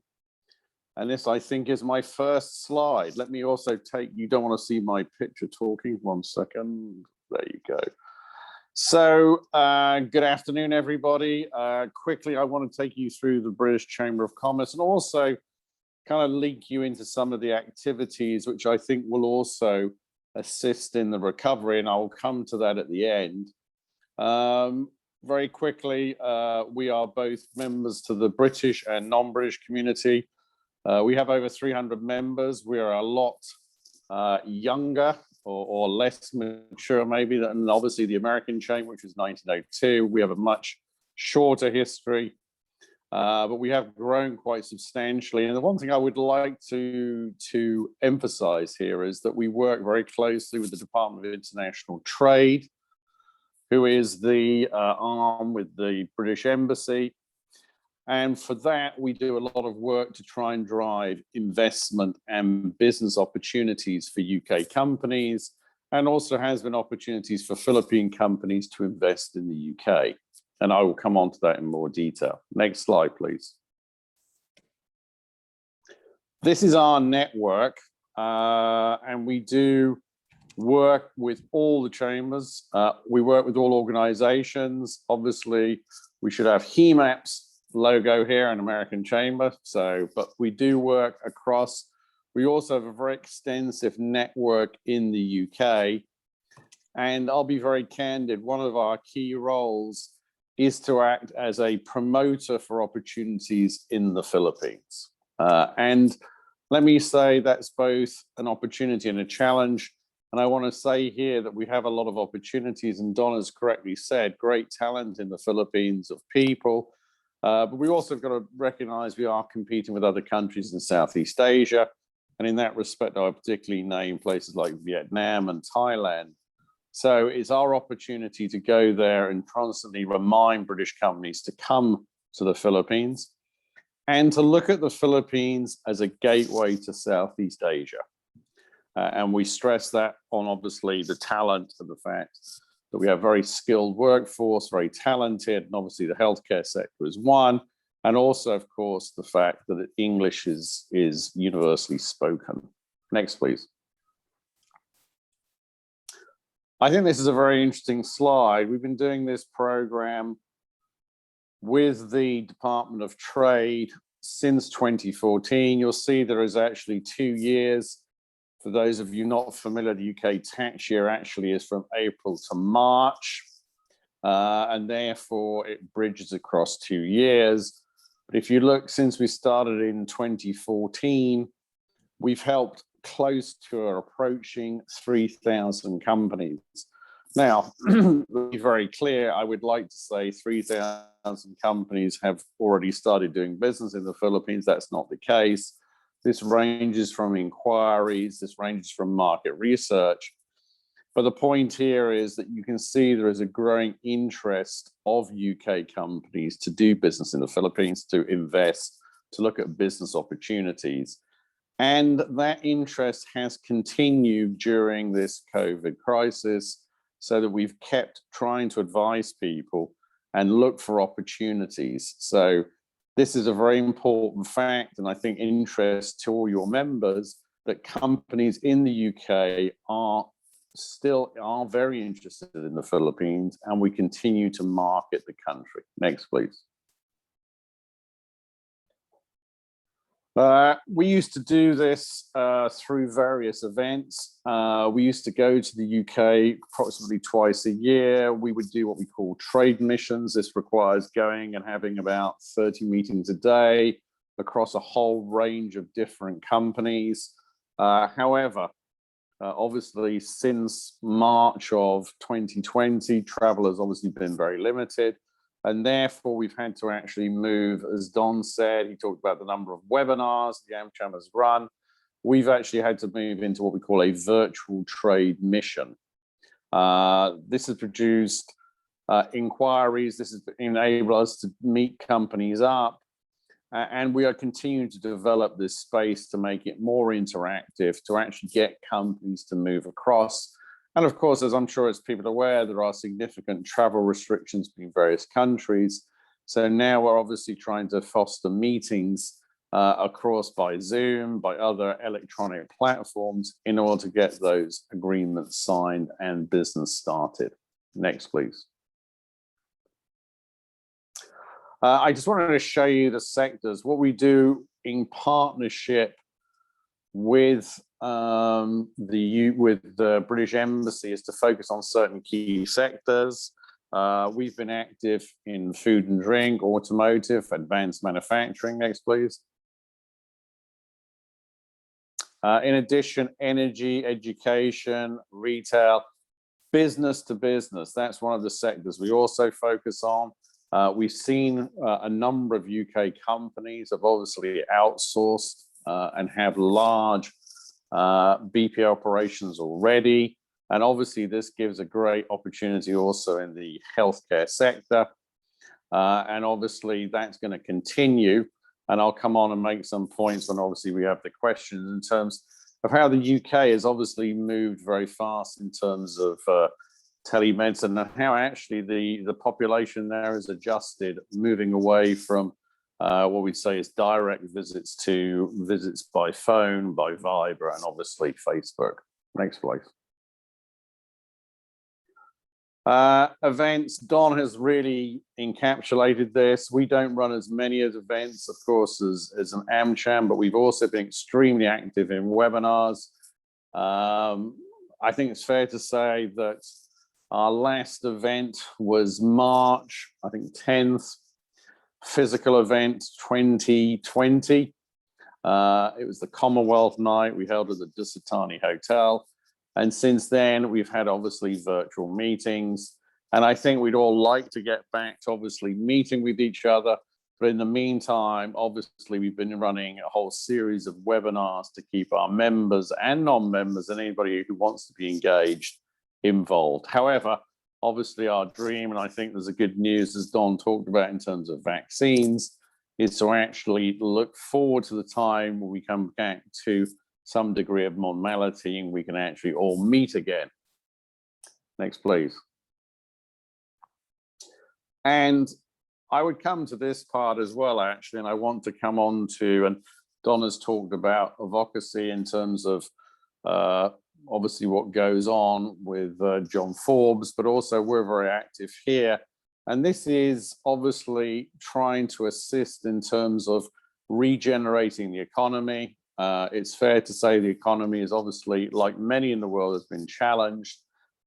this, I think, is my first slide. Let me also you don't want to see my picture talking. 1 second. There you go. So good afternoon, everybody. Quickly, I want to take you through the British Chamber of Commerce and also kind of link you into some of the activities which I think will also assist in the recovery, and I'll come to that at the end. Very quickly, we are both members to the British and non-British community. We have over 300 members. We are a lot younger or less mature maybe than obviously the American Chamber, which was 1902. We have a much shorter history. But we have grown quite substantially. And the one thing I would like to emphasize here is that we work very closely with the Department of International Trade, who is the arm with the British Embassy. And for that, we do a lot of work to try and drive investment and business opportunities for UK companies, and also has been opportunities for Philippine companies to invest in the UK. And I will come on to that in more detail. Next slide, please. This is our network, and we do work with all the chambers. We work with all organizations. Obviously, we should have HIMAPs logo here, an American chamber. So, but we do work across. We also have a very extensive network in the UK. And I'll be very candid, one of our key roles is to act as a promoter for opportunities in the Philippines. And let me say that's both an opportunity and a challenge. And I want to say here that we have a lot of opportunities, and Don has correctly said, great talent in the Philippines of people. But we also have got to recognize we are competing with other countries in Southeast Asia. And in that respect, I would particularly name places like Vietnam and Thailand. So it's our opportunity to go there and constantly remind British companies to come to the Philippines and to look at the Philippines as a gateway to Southeast Asia. And we stress that on obviously the talent and the fact that we have very skilled workforce, very talented, and obviously the healthcare sector is one. And also, of course, the fact that English is universally spoken. Next, please. I think this is a very interesting slide. We've been doing this program with the Department of Trade since 2014. You'll see there is actually 2 years. For those of you not familiar, the UK tax year actually is from April to March, and therefore it bridges across 2 years. But if you look, since we started in 2014, we've helped close to or approaching 3,000 companies. Now, to be very clear, I would like to say 3,000 companies have already started doing business in the Philippines. That's not the case. This ranges from inquiries, this ranges from market research. But the point here is that you can see there is a growing interest of UK companies to do business in the Philippines, to invest, to look at business opportunities. And that interest has continued during this COVID crisis, so that we've kept trying to advise people and look for opportunities. So this is a very important fact, and I think interest to all your members, that companies in the UK are very interested in the Philippines, and we continue to market the country. Next, please. We used to do this through various events. We used to go to the UK approximately twice a year. We would do what we call trade missions. This requires going and having about 30 meetings a day across a whole range of different companies. However, obviously since March of 2020, travel has obviously been very limited. And therefore, we've had to actually move, as Don said, he talked about the number of webinars the AmCham has run. We've actually had to move into what we call a virtual trade mission. This has produced inquiries. This has enabled us to meet companies up. And we are continuing to develop this space to make it more interactive, to actually get companies to move across. And of course, as I'm sure as people are aware, there are significant travel restrictions between various countries. So now we're obviously trying to foster meetings across by Zoom, by other electronic platforms, in order to get those agreements signed and business started. Next, please. I just wanted to show you the sectors, what we do in partnership with the British Embassy is to focus on certain key sectors. We've been active in food and drink, automotive, advanced manufacturing. Next, please. In addition, energy, education, retail, business to business. That's one of the sectors we also focus on. We've seen a number of UK companies have obviously outsourced and have large BP operations already. And obviously this gives a great opportunity also in the healthcare sector. And obviously that's going to continue. And I'll come on and make some points when obviously we have the questions in terms of how the UK has obviously moved very fast in terms of telemedicine, and how actually the population there is adjusted, moving away from what we'd say is direct visits to visits by phone, by Viber, and obviously Facebook. Next, please. Events, Don has really encapsulated this. We don't run as many as events, of course, as an AmCham, but we've also been extremely active in webinars. I think it's fair to say that our last event was March, I think 10th, physical event 2020. It was the Commonwealth Night we held at the Dusitani Hotel. And since then, we've had obviously virtual meetings. And I think we'd all like to get back to obviously meeting with each other. But in the meantime, obviously, we've been running a whole series of webinars to keep our members and non-members and anybody who wants to be engaged involved. However, obviously our dream, and I think there's a good news as Don talked about in terms of vaccines, is to actually look forward to the time when we come back to some degree of normality and we can actually all meet again. Next, please. And I would come to this part as well, actually, and I want to come on to, and Don has talked about advocacy in terms of obviously what goes on with John Forbes, but also we're very active here. And this is obviously trying to assist in terms of regenerating the economy. It's fair to say the economy is obviously, like many in the world, has been challenged.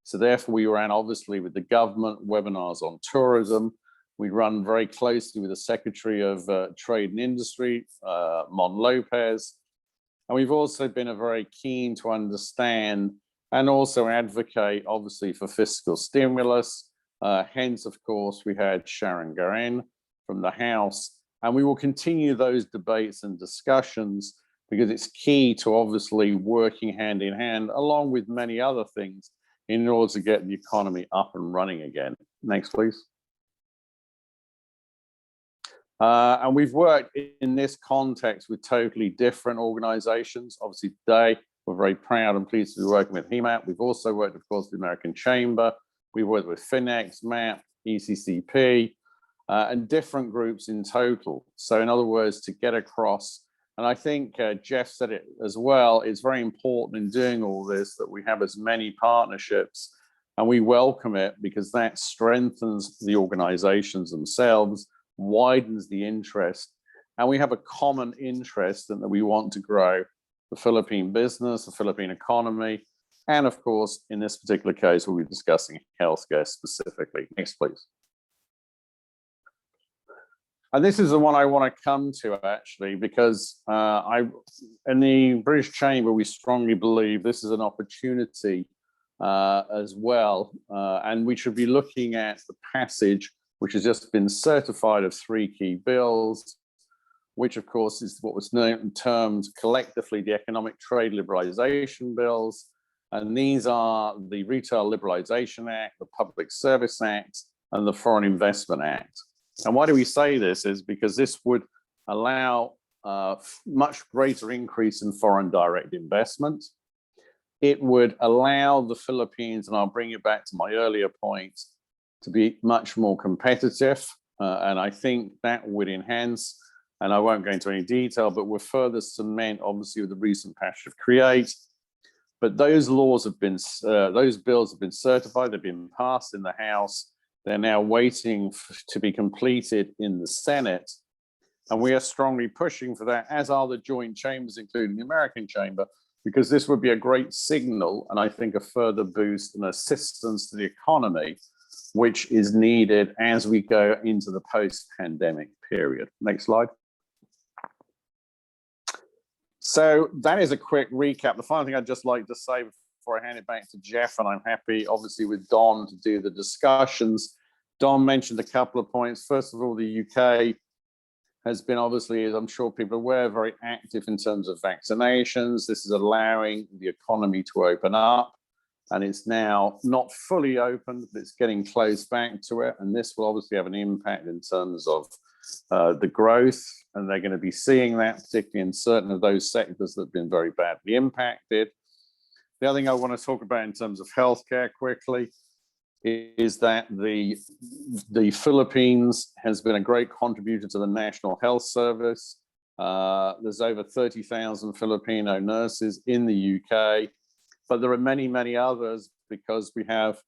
So therefore we ran obviously with the government webinars on tourism. We run very closely with the Secretary of Trade and Industry, Mon Lopez. And we've also been very keen to understand and also advocate obviously for fiscal stimulus. Hence, of course, we had Sharon Garin from the House, and we will continue those debates and discussions because it's key to obviously working hand in hand along with many other things in order to get the economy up and running again. Next, please. And we've worked in this context with totally different organizations. Obviously today, we're very proud and pleased to be working with HIMAP. We've also worked, of course, with the American Chamber. We worked with FINEX, MAP, ECCP, and different groups in total. So in other words, to get across, and I think Jeff said it as well, it's very important in doing all this that we have as many partnerships, and we welcome it because that strengthens the organizations themselves, widens the interest, and we have a common interest in that we want to grow the Philippine business, the Philippine economy, and of course, in this particular case, we'll be discussing healthcare specifically. Next, please. And this is the one I want to come to actually, because in the British Chamber, we strongly believe this is an opportunity as well, and we should be looking at the passage which has just been certified of 3 key bills, which of course is what was termed collectively the Economic Trade Liberalization Bills. And these are the Retail Liberalization Act, the Public Service Act, and the Foreign Investment Act. And why do we say this is because this would allow much greater increase in foreign direct investment. It would allow the Philippines, and I'll bring it back to my earlier point, to be much more competitive. And I think that would enhance, and I won't go into any detail, but will further cement, obviously, with the recent passage of CREATE. But those laws have been, those bills have been certified, they've been passed in the House. They're now waiting to be completed in the Senate. And we are strongly pushing for that, as are the joint chambers, including the American Chamber, because this would be a great signal, and I think a further boost and assistance to the economy, which is needed as we go into the post-pandemic period. Next slide. So that is a quick recap. The final thing I'd just like to say before I hand it back to Jeff, and I'm happy, obviously, with Don to do the discussions. Don mentioned a couple of points. First of all, the UK has been, obviously, as I'm sure people are aware, very active in terms of vaccinations. This is allowing the economy to open up. And it's now not fully open, but it's getting close back to it. And this will obviously have an impact in terms of the growth. And they're going to be seeing that, particularly in certain of those sectors that have been very badly impacted. The other thing I want to talk about in terms of healthcare quickly is that the Philippines has been a great contributor to the National Health Service. There's over 30,000 Filipino nurses in the UK. But there are many, many others because we have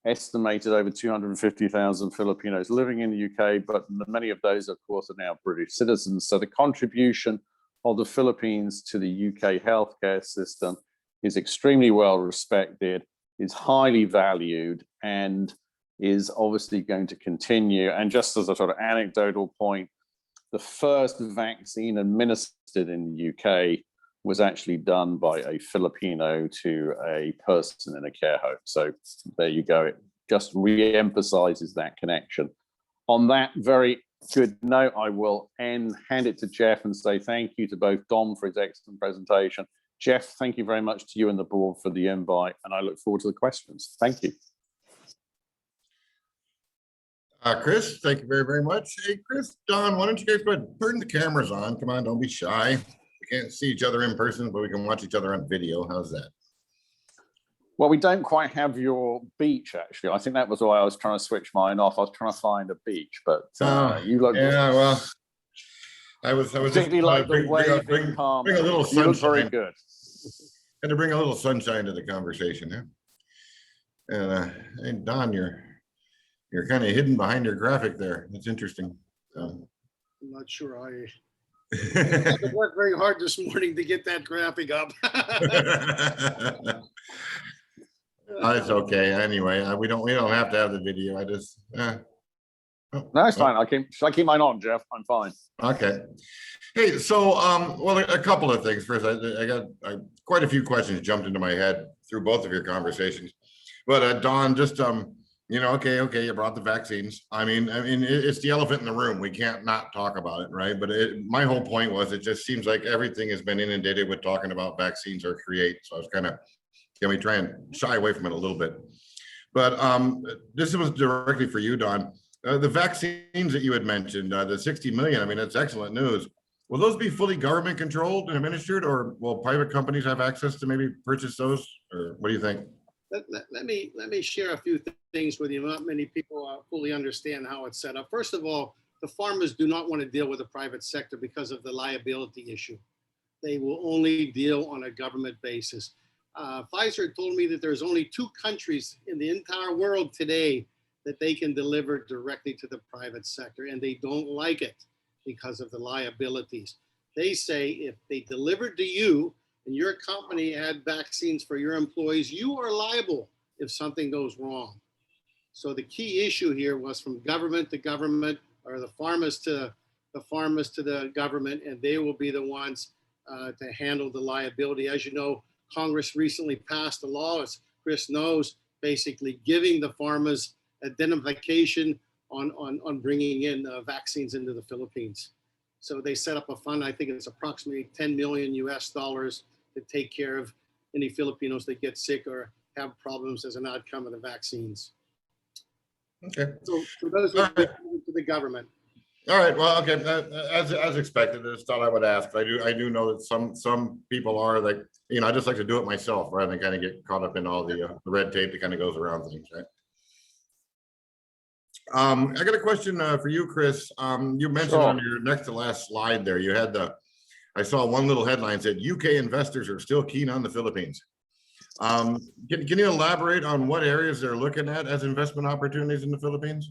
estimated over 250,000 Filipinos living in the UK, but many of those, of course, are now British citizens. So the contribution of the Philippines to the UK healthcare system is extremely well respected, is highly valued, and is obviously going to continue. And just as a sort of anecdotal point, the first vaccine administered in the UK was actually done by a Filipino to a person in a care home. So there you go. It just re-emphasizes that connection. On that very good note, I will hand it to Jeff and say thank you to both Dom for his excellent presentation. Jeff, thank you very much to you and the board for the invite, and I look forward to the questions. Thank you. Chris, thank you very, very much. Hey, Chris, Don, why don't you guys go ahead and turn the cameras on? Come on, don't be shy. We can't see each other in person, but we can watch each other on video. How's that? Well, we don't quite have your beach, actually. I think that was why I was trying to switch mine off. I was trying to find a beach, but you look. Yeah, well, I was particularly like the waving palm. Bring a little sunshine. You look very good. Had to bring a little sunshine to the conversation, huh? And hey, Don, you're kind of hidden behind your graphic there. That's interesting. I'm not sure I worked very hard this morning to get that graphic up. It's okay. Anyway, we don't have to have the video. I just no, it's fine. Shall I keep mine on, Jeff? I'm fine. Okay. Hey, so well, a couple of things. First, I got quite a few questions jumped into my head through both of your conversations. But Don, just okay, you brought the vaccines. I mean, it's the elephant in the room. We can't not talk about it, right? But my whole point was, it just seems like everything has been inundated with talking about vaccines or create. So I was kind of, can we try and shy away from it a little bit? But this was directly for you, Don. The vaccines that you had mentioned, the 60 million, I mean, that's excellent news. Will those be fully government controlled and administered, or will private companies have access to maybe purchase those? Or what do you think? Let me share a few things with you. Not many people fully understand how it's set up. First of all, the farmers do not want to deal with the private sector because of the liability issue. They will only deal on a government basis. Pfizer told me that there's only 2 countries in the entire world today that they can deliver directly to the private sector, and they don't like it because of the liabilities. They say if they delivered to you and your company had vaccines for your employees, you are liable if something goes wrong. So the key issue here was from government to government, or the farmers to the government, and they will be the ones to handle the liability. As you know, Congress recently passed a law, as Chris knows, basically giving the farmers identification on bringing in vaccines into the Philippines. So they set up a fund, I think it's approximately $10 million to take care of any Filipinos that get sick or have problems as an outcome of the vaccines. Okay. So those are to the government. All right. Well, okay. As expected, I just thought I would ask. I do know that some people are like, I just like to do it myself rather than kind of get caught up in all the red tape that kind of goes around things, right? I got a question for you, Chris. You mentioned on your next to last slide there, you had I saw one little headline said UK investors are still keen on the Philippines. Can you elaborate on what areas they're looking at as investment opportunities in the Philippines?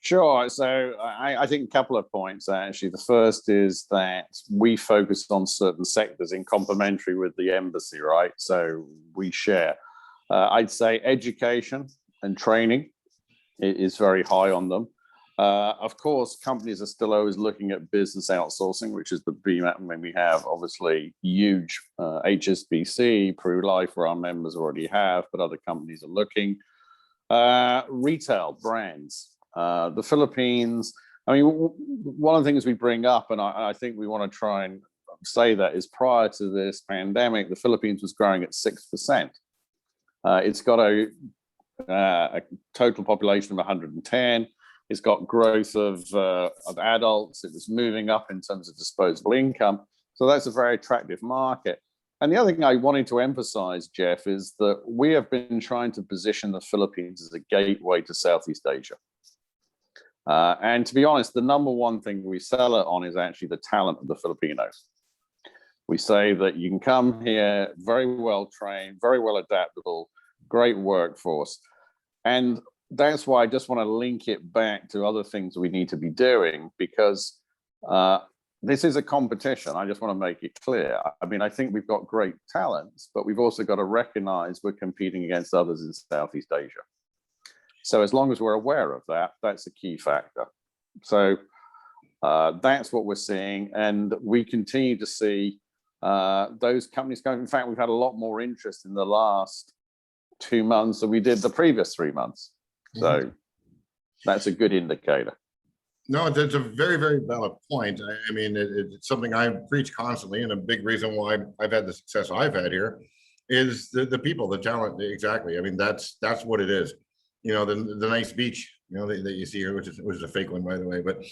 Sure. So I think a couple of points, actually. The first is that we focus on certain sectors in complementary with the embassy, right? So we share. I'd say education and training is very high on them. Of course, companies are still always looking at business outsourcing, which is the BMAP. When we have obviously huge HSBC, Peru Life, where our members already have, but other companies are looking. Retail brands. The Philippines, I mean, one of the things we bring up, and I think we want to try and say that, is prior to this pandemic, the Philippines was growing at 6%. It's got a total population of 110. It's got growth of adults. It was moving up in terms of disposable income. So that's a very attractive market. And the other thing I wanted to emphasize, Jeff, is that we have been trying to position the Philippines as a gateway to Southeast Asia. And to be honest, the number one thing we sell it on is actually the talent of the Filipinos. We say that you can come here very well trained, very well adaptable, great workforce. And that's why I just want to link it back to other things we need to be doing, because this is a competition. I just want to make it clear. I mean, I think we've got great talents, but we've also got to recognize we're competing against others in Southeast Asia. So as long as we're aware of that, that's a key factor. So that's what we're seeing. And we continue to see those companies going. In fact, we've had a lot more interest in the last 2 months than we did the previous 3 months. So that's a good indicator. No, that's a very, very valid point. I mean, it's something I preach constantly, and a big reason why I've had the success I've had here is the people, the talent. Exactly. I mean, that's what it is. You know, the nice beach, you know, that you see here, which is a fake one, by the way, but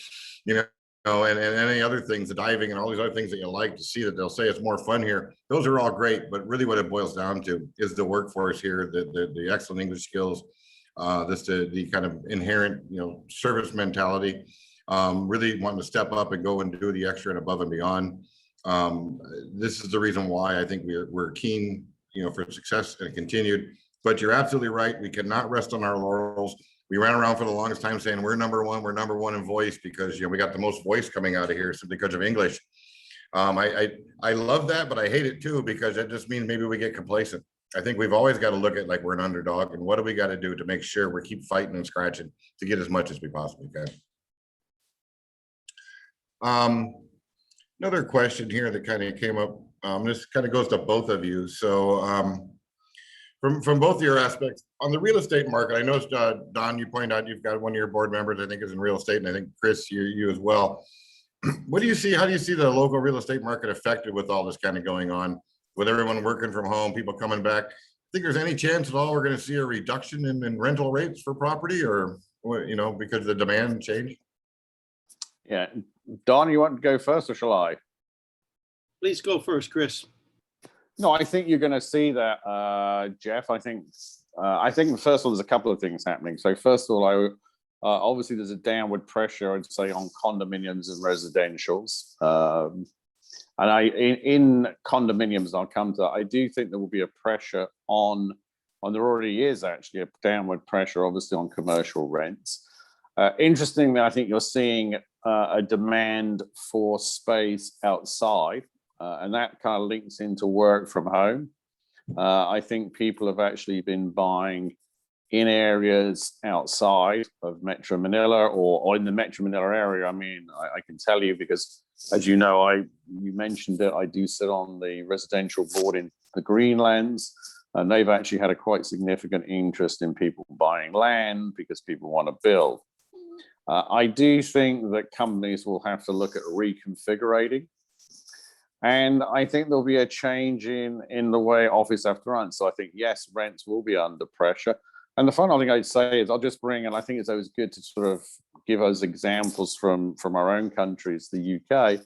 you know, and any other things, the diving and all these other things that you like to see, that they'll say it's more fun here. Those are all great, but really what it boils down to is the workforce here, the excellent English skills, the kind of inherent, you know, service mentality, really wanting to step up and go and do the extra and above and beyond. This is the reason why I think we're keen, you know, for success and continued. But you're absolutely right. We cannot rest on our laurels. We ran around for the longest time saying we're number one in voice, because, you know, we got the most voice coming out of here simply because of English. I love that, but I hate it too, because it just means maybe we get complacent. I think we've always got to look at like we're an underdog, and what do we got to do to make sure we keep fighting and scratching to get as much as we possibly can. Another question here that kind of came up. This kind of goes to both of you. So from both of your aspects on the real estate market, I noticed, Don, you pointed out you've got one of your board members, I think, is in real estate, and I think Chris, you as well. What do you see? How do you see the local real estate market affected with all this kind of going on, with everyone working from home, people coming back? Think there's any chance at all we're going to see a reduction in rental rates for property, or, you know, because of the demand change? Yeah, Don, you want to go first, or shall I? Please go first, Chris. No, I think you're going to see that, Jeff. I think first of all, there's a couple of things happening. So first of all, obviously there's a downward pressure, I'd say, on condominiums and residentials. And in condominiums, I'll come to that. I do think there will be a pressure on there already is actually a downward pressure, obviously, on commercial rents. Interestingly, I think you're seeing a demand for space outside. And that kind of links into work from home. I think people have actually been buying in areas outside of Metro Manila, or in the Metro Manila area. I mean, I can tell you, because as you know, you mentioned it, I do sit on the residential board in the Greenlands, and they've actually had a quite significant interest in people buying land because people want to build. I do think that companies will have to look at reconfiguring. And I think there'll be a change in the way office have to run. So I think, yes, rents will be under pressure. And the final thing I'd say is I'll just bring, and I think it's always good to sort of give us examples from our own countries, the UK.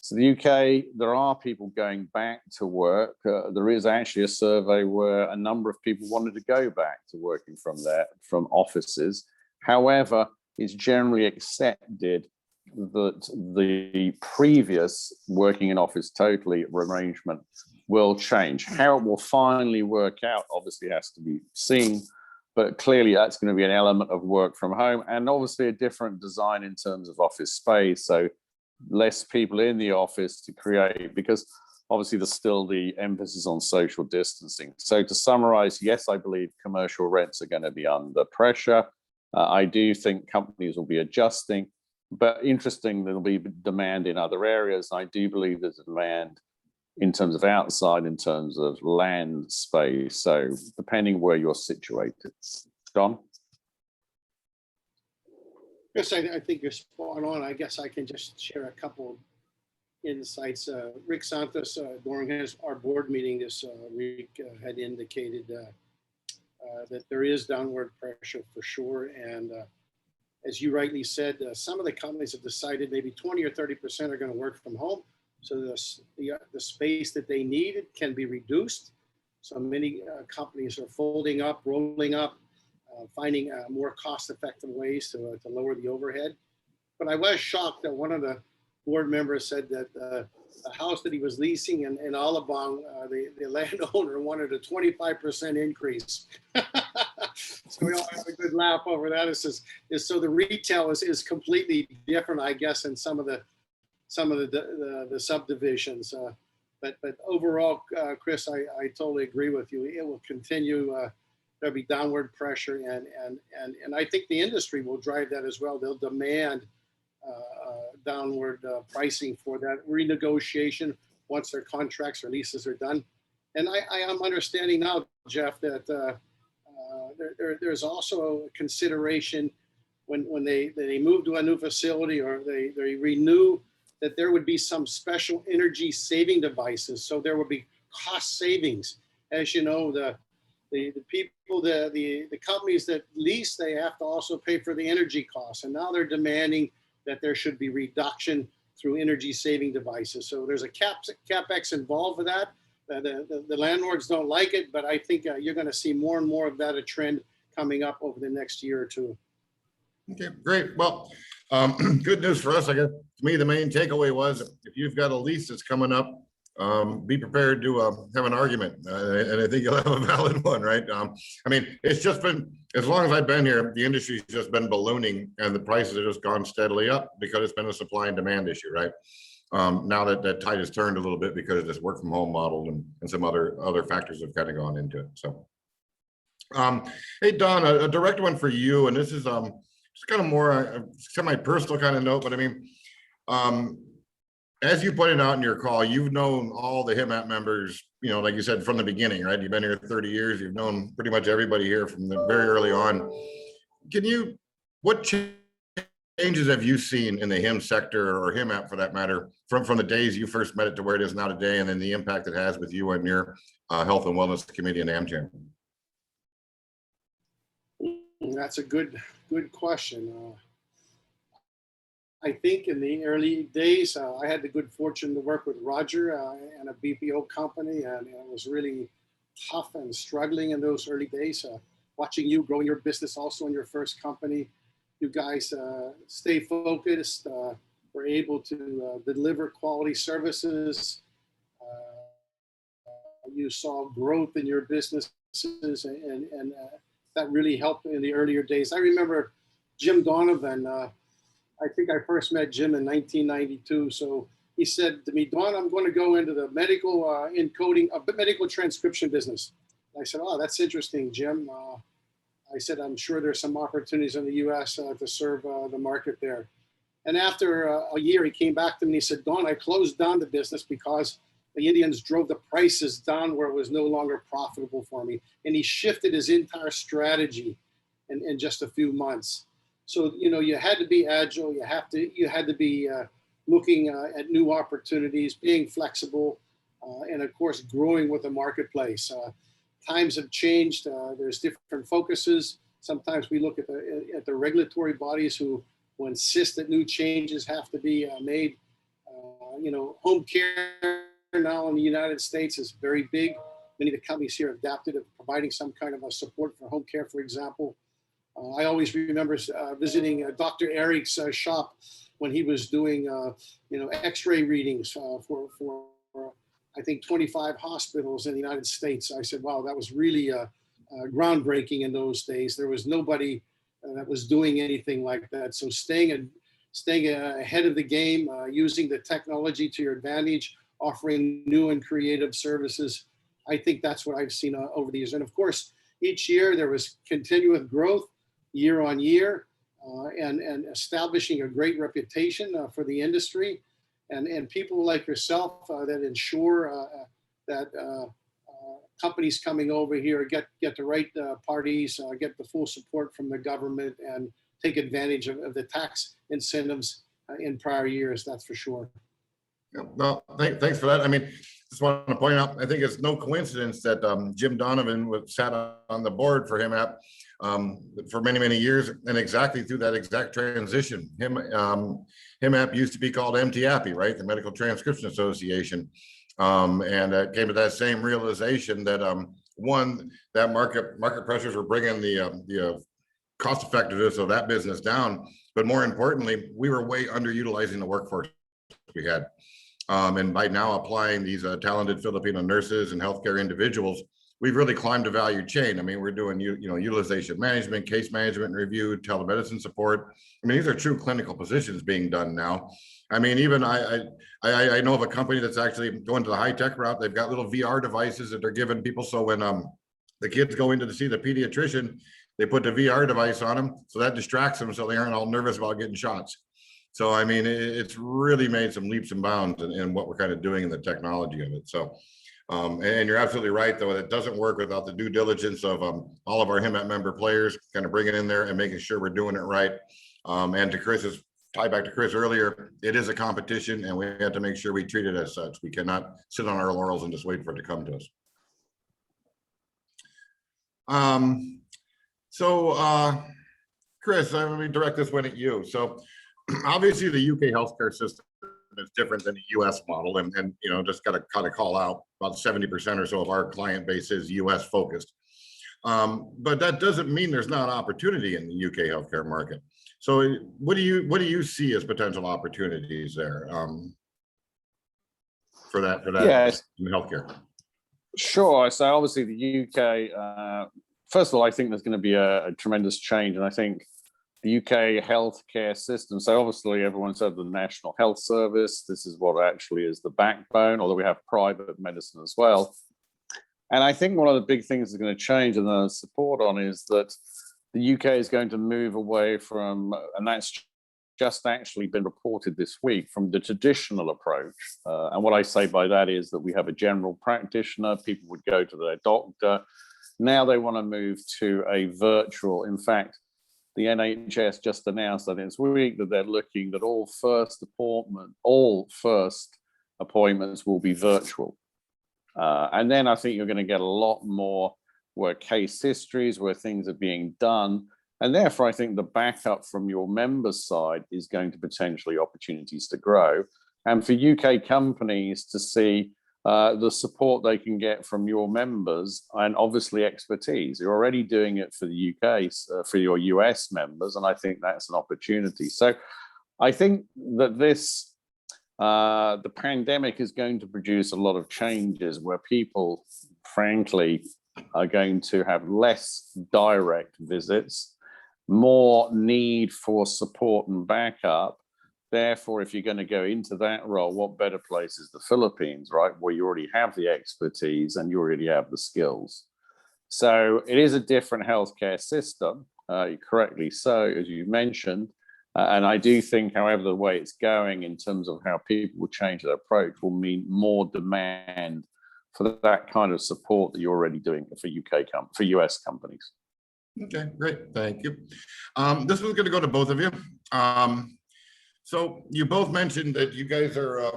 So the UK, there are people going back to work. There is actually a survey where a number of people wanted to go back to working from offices. However, it's generally accepted that the previous working in office totally arrangement will change. How it will finally work out obviously has to be seen, but clearly that's going to be an element of work from home, and obviously a different design in terms of office space. So less people in the office to create, because obviously there's still the emphasis on social distancing. So to summarize, yes, I believe commercial rents are going to be under pressure. I do think companies will be adjusting. But interesting, there'll be demand in other areas. I do believe there's a demand in terms of outside, in terms of land space. So depending where you're situated. Don? Yes, I think you're spot on. I guess I can just share a couple insights. Rick Santos, during our board meeting this week, had indicated that there is downward pressure for sure. And as you rightly said, some of the companies have decided maybe 20 or 30% are going to work from home. So the space that they need can be reduced. So many companies are folding up, rolling up, finding more cost-effective ways to lower the overhead. But I was shocked that one of the board members said that the house that he was leasing in Alabang, the landowner wanted a 25% increase. So we all have a good laugh over that. So the retail is completely different, I guess, in some of the subdivisions. But overall, Chris, I totally agree with you. It will continue. There'll be downward pressure, and I think the industry will drive that as well. They'll demand downward pricing for that renegotiation once their contracts or leases are done. And I am understanding now, Jeff, that there's also a consideration when they move to a new facility or they renew, that there would be some special energy saving devices. So there would be cost savings. As you know, the people, the companies that lease, they have to also pay for the energy costs. And now they're demanding that there should be reduction through energy saving devices. So there's a CapEx involved with that. The landlords don't like it, but I think you're going to see more and more of that, a trend coming up over the next year or two. Okay, great. Well, good news for us. I guess to me, the main takeaway was if you've got a lease that's coming up, be prepared to have an argument. And I think you'll have a valid one, right? I mean, it's just been, as long as I've been here, the industry's just been ballooning and the prices have just gone steadily up because it's been a supply and demand issue, right? Now that tide has turned a little bit because of this work from home model and some other factors have kind of gone into it. So, hey, Don, a direct one for you, and this is just kind of more a semi-personal kind of note, but I mean, as you pointed out in your call, you've known all the HIMAP members, you know, like you said, from the beginning, right? You've been here 30 years. You've known pretty much everybody here from the very early on. What changes have you seen in the HIMS sector, or HIMAP for that matter, from the days you first met it to where it is now today, and then the impact it has with you and your health and wellness committee and AmCham? That's a good question. I think in the early days, I had the good fortune to work with Roger and a BPO company, and it was really tough and struggling in those early days. Watching you grow your business also in your first company, you guys stay focused, were able to deliver quality services. You saw growth in your businesses, and that really helped in the earlier days. I remember Jim Donovan. I think I first met Jim in 1992. So he said to me, Don, I'm going to go into the medical encoding, medical transcription business. I said, oh, that's interesting, Jim. I said, I'm sure there's some opportunities in the US to serve the market there. And after a year, he came back to me and he said, Don, I closed down the business because the Indians drove the prices down where it was no longer profitable for me. And he shifted his entire strategy in just a few months. So, you know, you had to be agile. You had to be looking at new opportunities, being flexible, and of course, growing with the marketplace. Times have changed. There's different focuses. Sometimes we look at the regulatory bodies who insist that new changes have to be made. You know, home care now in the United States is very big. Many of the companies here have adapted to providing some kind of a support for home care, for example. I always remember visiting Dr. Eric's shop when he was doing, you know, X-ray readings for I think 25 hospitals in the United States. I said, wow, that was really groundbreaking in those days. There was nobody that was doing anything like that. So staying ahead of the game, using the technology to your advantage, offering new and creative services. I think that's what I've seen over the years. And of course, each year there was continuous growth year on year, and establishing a great reputation for the industry, and people like yourself that ensure that companies coming over here get the right parties, get the full support from the government, and take advantage of the tax incentives in prior years. That's for sure. Yeah, well, thanks for that. I mean, just want to point out, I think it's no coincidence that Jim Donovan sat on the board for HIMAP for many, many years, and exactly through that exact transition. HIMAP used to be called MTAPI, right? The Medical Transcription Association. And it came to that same realization that one, that market pressures were bringing the cost effectiveness of that business down. But more importantly, we were way underutilizing the workforce we had. And by now applying these talented Filipino nurses and healthcare individuals, we've really climbed the value chain. I mean, we're doing, utilization management, case management and review, telemedicine support. I mean, these are true clinical positions being done now. I mean, even I know of a company that's actually going to the high tech route. They've got little VR devices that they're giving people. So when the kids go in to see the pediatrician, they put the VR device on them. So that distracts them so they aren't all nervous about getting shots. So, I mean, it's really made some leaps and bounds in what we're kind of doing in the technology of it. So, and you're absolutely right, though, it doesn't work without the due diligence of all of our HIMAP member players kind of bringing in there and making sure we're doing it right. And to Chris's, tie back to Chris earlier, it is a competition and we have to make sure we treat it as such. We cannot sit on our laurels and just wait for it to come to us. Chris, let me direct this one at you. So obviously the UK healthcare system is different than the US model. And just got to kind of call out about 70% or so of our client base is US focused. But that doesn't mean there's not opportunity in the UK healthcare market. So what do you see as potential opportunities there for that Yes. in healthcare? Sure. So obviously the UK, first of all, I think there's going to be a tremendous change. And I think the UK healthcare system, so obviously everyone said the National Health Service, this is what actually is the backbone, although we have private medicine as well. And I think one of the big things that's going to change and the support on is that the UK is going to move away from, and that's just actually been reported this week, from the traditional approach. And what I say by that is that we have a general practitioner, people would go to their doctor. Now they want to move to a virtual. In fact, the NHS just announced that this week that they're looking at all first appointments will be virtual. And then I think you're going to get a lot more where case histories, where things are being done. And therefore, I think the backup from your members' side is going to potentially opportunities to grow. And for UK companies to see the support they can get from your members and obviously expertise. You're already doing it for the UK, for your US members, and I think that's an opportunity. So I think that the pandemic is going to produce a lot of changes where people, frankly, are going to have less direct visits, more need for support and backup. Therefore, if you're going to go into that role, what better place is the Philippines, right? Where you already have the expertise and you already have the skills. So it is a different healthcare system, correctly so, as you mentioned. And I do think, however, the way it's going in terms of how people will change their approach will mean more demand for that kind of support that you're already doing for US companies. Okay, great. Thank you. This one's going to go to both of you. So you both mentioned that you guys are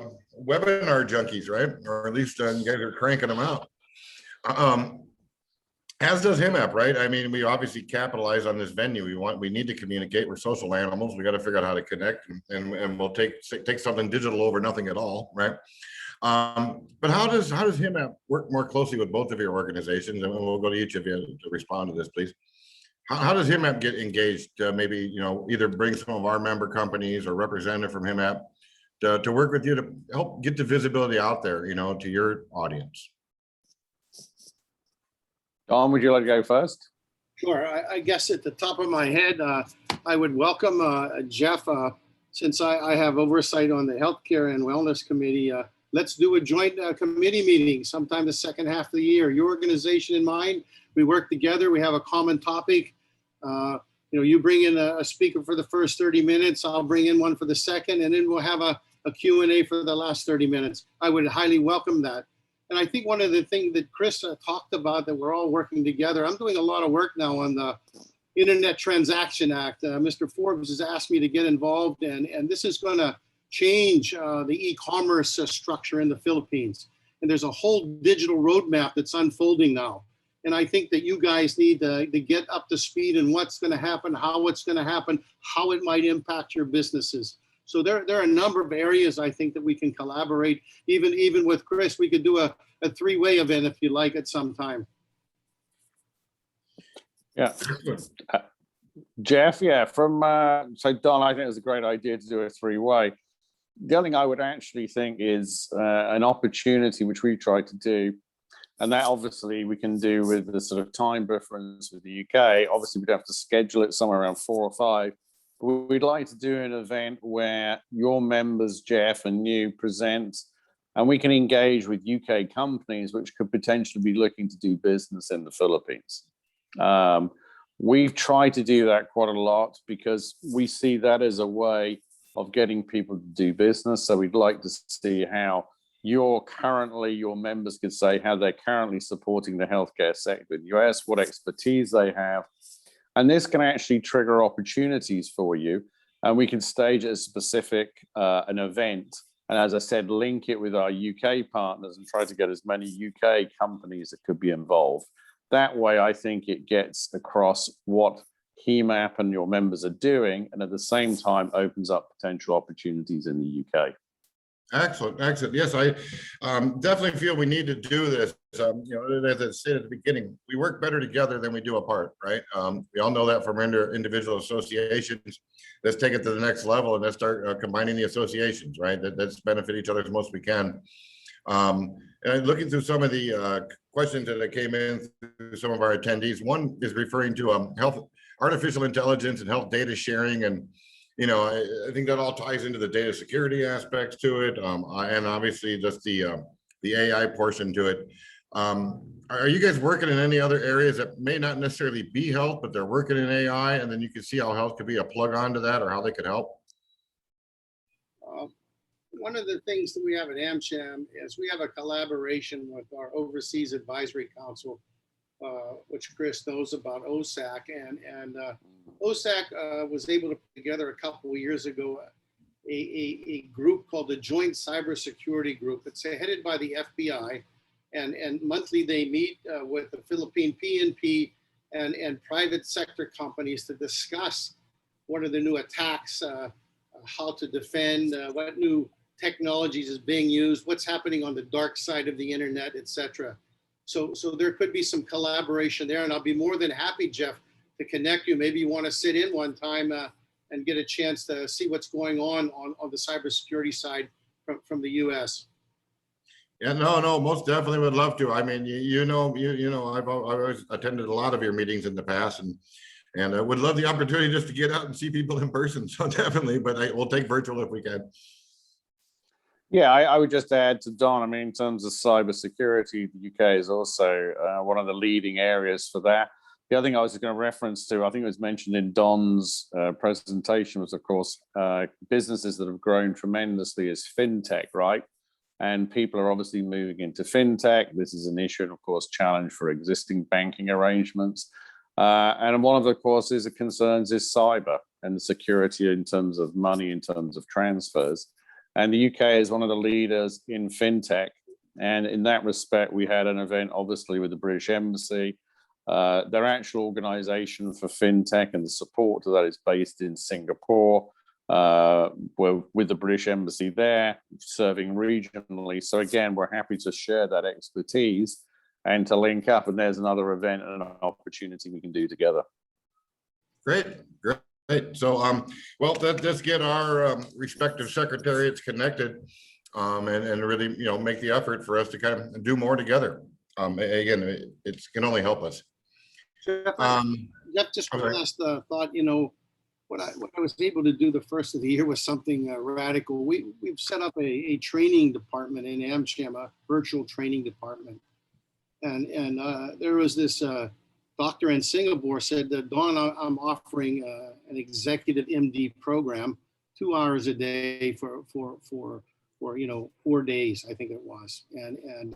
webinar junkies, right? Or at least you guys are cranking them out. As does HIMAP, right? I mean, we obviously capitalize on this venue. We need to communicate. We're social animals. We got to figure out how to connect, and we'll take something digital over nothing at all, right? But how does HIMAP work more closely with both of your organizations? And we'll go to each of you to respond to this, please. How does HIMAP get engaged? Maybe, either bring some of our member companies or representative from HIMAP to work with you to help get the visibility out there, to your audience. Don, would you like to go first? Sure. I guess at the top of my head, I would welcome Jeff, since I have oversight on the Healthcare and Wellness Committee. Let's do a joint committee meeting sometime the second half of the year. Your organization and mine, we work together. We have a common topic. You bring in a speaker for the first 30 minutes. I'll bring in one for the second, and then we'll have a Q&A for the last 30 minutes. I would highly welcome that. And I think one of the things that Chris talked about, that we're all working together, I'm doing a lot of work now on the Internet Transaction Act. Mr. Forbes has asked me to get involved, and this is going to change the e-commerce structure in the Philippines. And there's a whole digital roadmap that's unfolding now. And I think that you guys need to get up to speed in what's going to happen, how it's going to happen, how it might impact your businesses. So there are a number of areas I think that we can collaborate. Even with Chris, we could do a three-way event if you like at some time. Yeah. Jeff, so Don, I think it's a great idea to do a three-way. The other thing I would actually think is an opportunity, which we tried to do, And that obviously we can do with the sort of time difference with the UK. Obviously, we'd have to schedule it somewhere around 4 or 5. But we'd like to do an event where your members, Jeff, and you present, and we can engage with UK companies which could potentially be looking to do business in the Philippines. We've tried to do that quite a lot because we see that as a way of getting people to do business. So we'd like to see how your members could say how they're currently supporting the healthcare sector in the US, what expertise they have. And this can actually trigger opportunities for you. And we can stage a specific, an event. And as I said, link it with our UK partners and try to get as many UK companies that could be involved. That way, I think it gets across what HIMAP and your members are doing, and at the same time opens up potential opportunities in the UK. Excellent, excellent. Yes, I definitely feel we need to do this. As I said at the beginning, we work better together than we do apart, right? We all know that from individual associations. Let's take it to the next level and let's start combining the associations, right? Let's benefit each other as most we can. And looking through some of the questions that came in through some of our attendees, one is referring to health, artificial intelligence and health data sharing. And, I think that all ties into the data security aspects to it. And obviously just the AI portion to it. Are you guys working in any other areas that may not necessarily be health, but they're working in AI? And then you can see how health could be a plug onto that or how they could help? One of the things that we have at AmCham is we have a collaboration with our Overseas Advisory Council, which Chris knows about, OSAC. And OSAC was able to put together a couple of years ago a group called the Joint Cybersecurity Group. It's headed by the FBI. And monthly they meet with the Philippine PNP and private sector companies to discuss what are the new attacks, how to defend, what new technologies is being used, what's happening on the dark side of the internet, etc. So there could be some collaboration there, and I'll be more than happy, Jeff, to connect you. Maybe you want to sit in one time and get a chance to see what's going on the cybersecurity side from the U.S. Yeah, no, most definitely would love to. I mean, I've always attended a lot of your meetings in the past, and I would love the opportunity just to get out and see people in person. So definitely, but we'll take virtual if we can. Yeah, I would just add to Don, I mean, in terms of cybersecurity, the UK is also one of the leading areas for that. The other thing I was going to reference to, I think it was mentioned in Don's presentation, was, of course, businesses that have grown tremendously is fintech, right? And people are obviously moving into fintech. This is an issue and, of course, challenge for existing banking arrangements. And one of the, of course, concerns is cyber and the security in terms of money, in terms of transfers. And the UK is one of the leaders in fintech. And in that respect, we had an event, obviously, with the British Embassy. Their actual organization for fintech and the support to that is based in Singapore, with the British Embassy there, serving regionally. So again, we're happy to share that expertise and to link up. And there's another event and an opportunity we can do together. Great. So, well, let's get our respective secretariats connected and really, make the effort for us to kind of do more together. Again, it can only help us. Jeff, just one last thought. What I was able to do the first of the year was something radical. We've set up a training department in AmCham, a virtual training department, and there was this doctor in Singapore said that, Don, I'm offering an executive MD program, 2 hours a day for 4 days, I think it was, and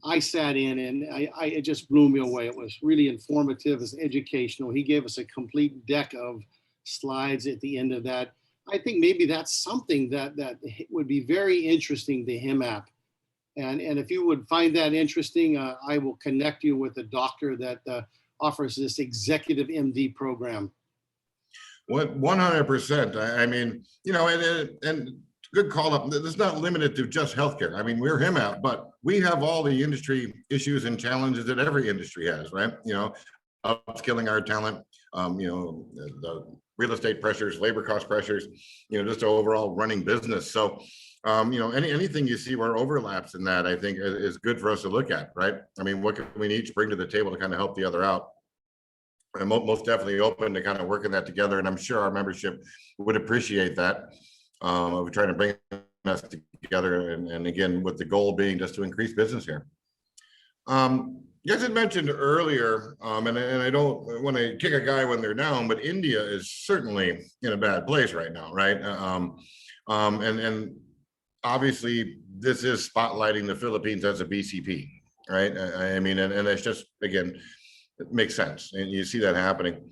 I sat in and it just blew me away. It was really informative, it's educational. He gave us a complete deck of slides at the end of that. I think maybe that's something that would be very interesting to HIMAP. And if you would find that interesting, I will connect you with a doctor that offers this executive MD program. 100%. I mean, and good call up. It's not limited to just healthcare. I mean, we're HIMAP, but we have all the industry issues and challenges that every industry has, right? Upskilling our talent, the real estate pressures, labor cost pressures, just overall running business. So anything you see where overlaps in that, I think is good for us to look at, right? I mean, what can we each bring to the table to kind of help the other out? I'm most definitely open to kind of working that together, and I'm sure our membership would appreciate that. Of trying to bring us together, and again, with the goal being just to increase business here. You guys had mentioned earlier, and I don't want to kick a guy when they're down, but India is certainly in a bad place right now, right? And obviously this is spotlighting the Philippines as a BCP, right? I mean, and it's just, again, it makes sense, and you see that happening.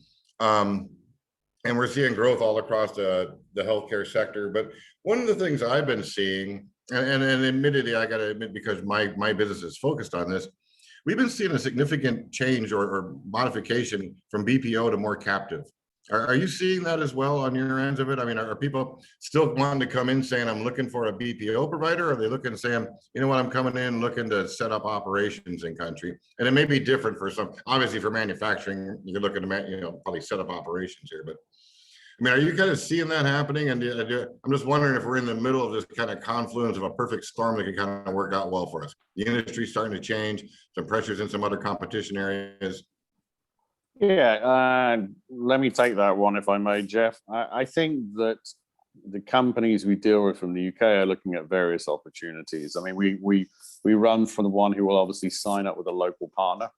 And we're seeing growth all across the healthcare sector. But one of the things I've been seeing, and admittedly, I got to admit, because my business is focused on this, we've been seeing a significant change or modification from BPO to more captive. Are you seeing that as well on your ends of it? I mean, are people still wanting to come in saying, I'm looking for a BPO provider? Or are they looking and saying, you know what, I'm coming in looking to set up operations in country? And it may be different for some, obviously for manufacturing, you're looking to, probably set up operations here. But I mean, are you kind of seeing that happening? And I'm just wondering if we're in the middle of this kind of confluence of a perfect storm that can kind of work out well for us. The industry's starting to change, some pressures in some other competition areas. Yeah, let me take that one if I may, Jeff. I think that the companies we deal with from the UK are looking at various opportunities. I mean, we run from the one who will obviously sign up with a local partner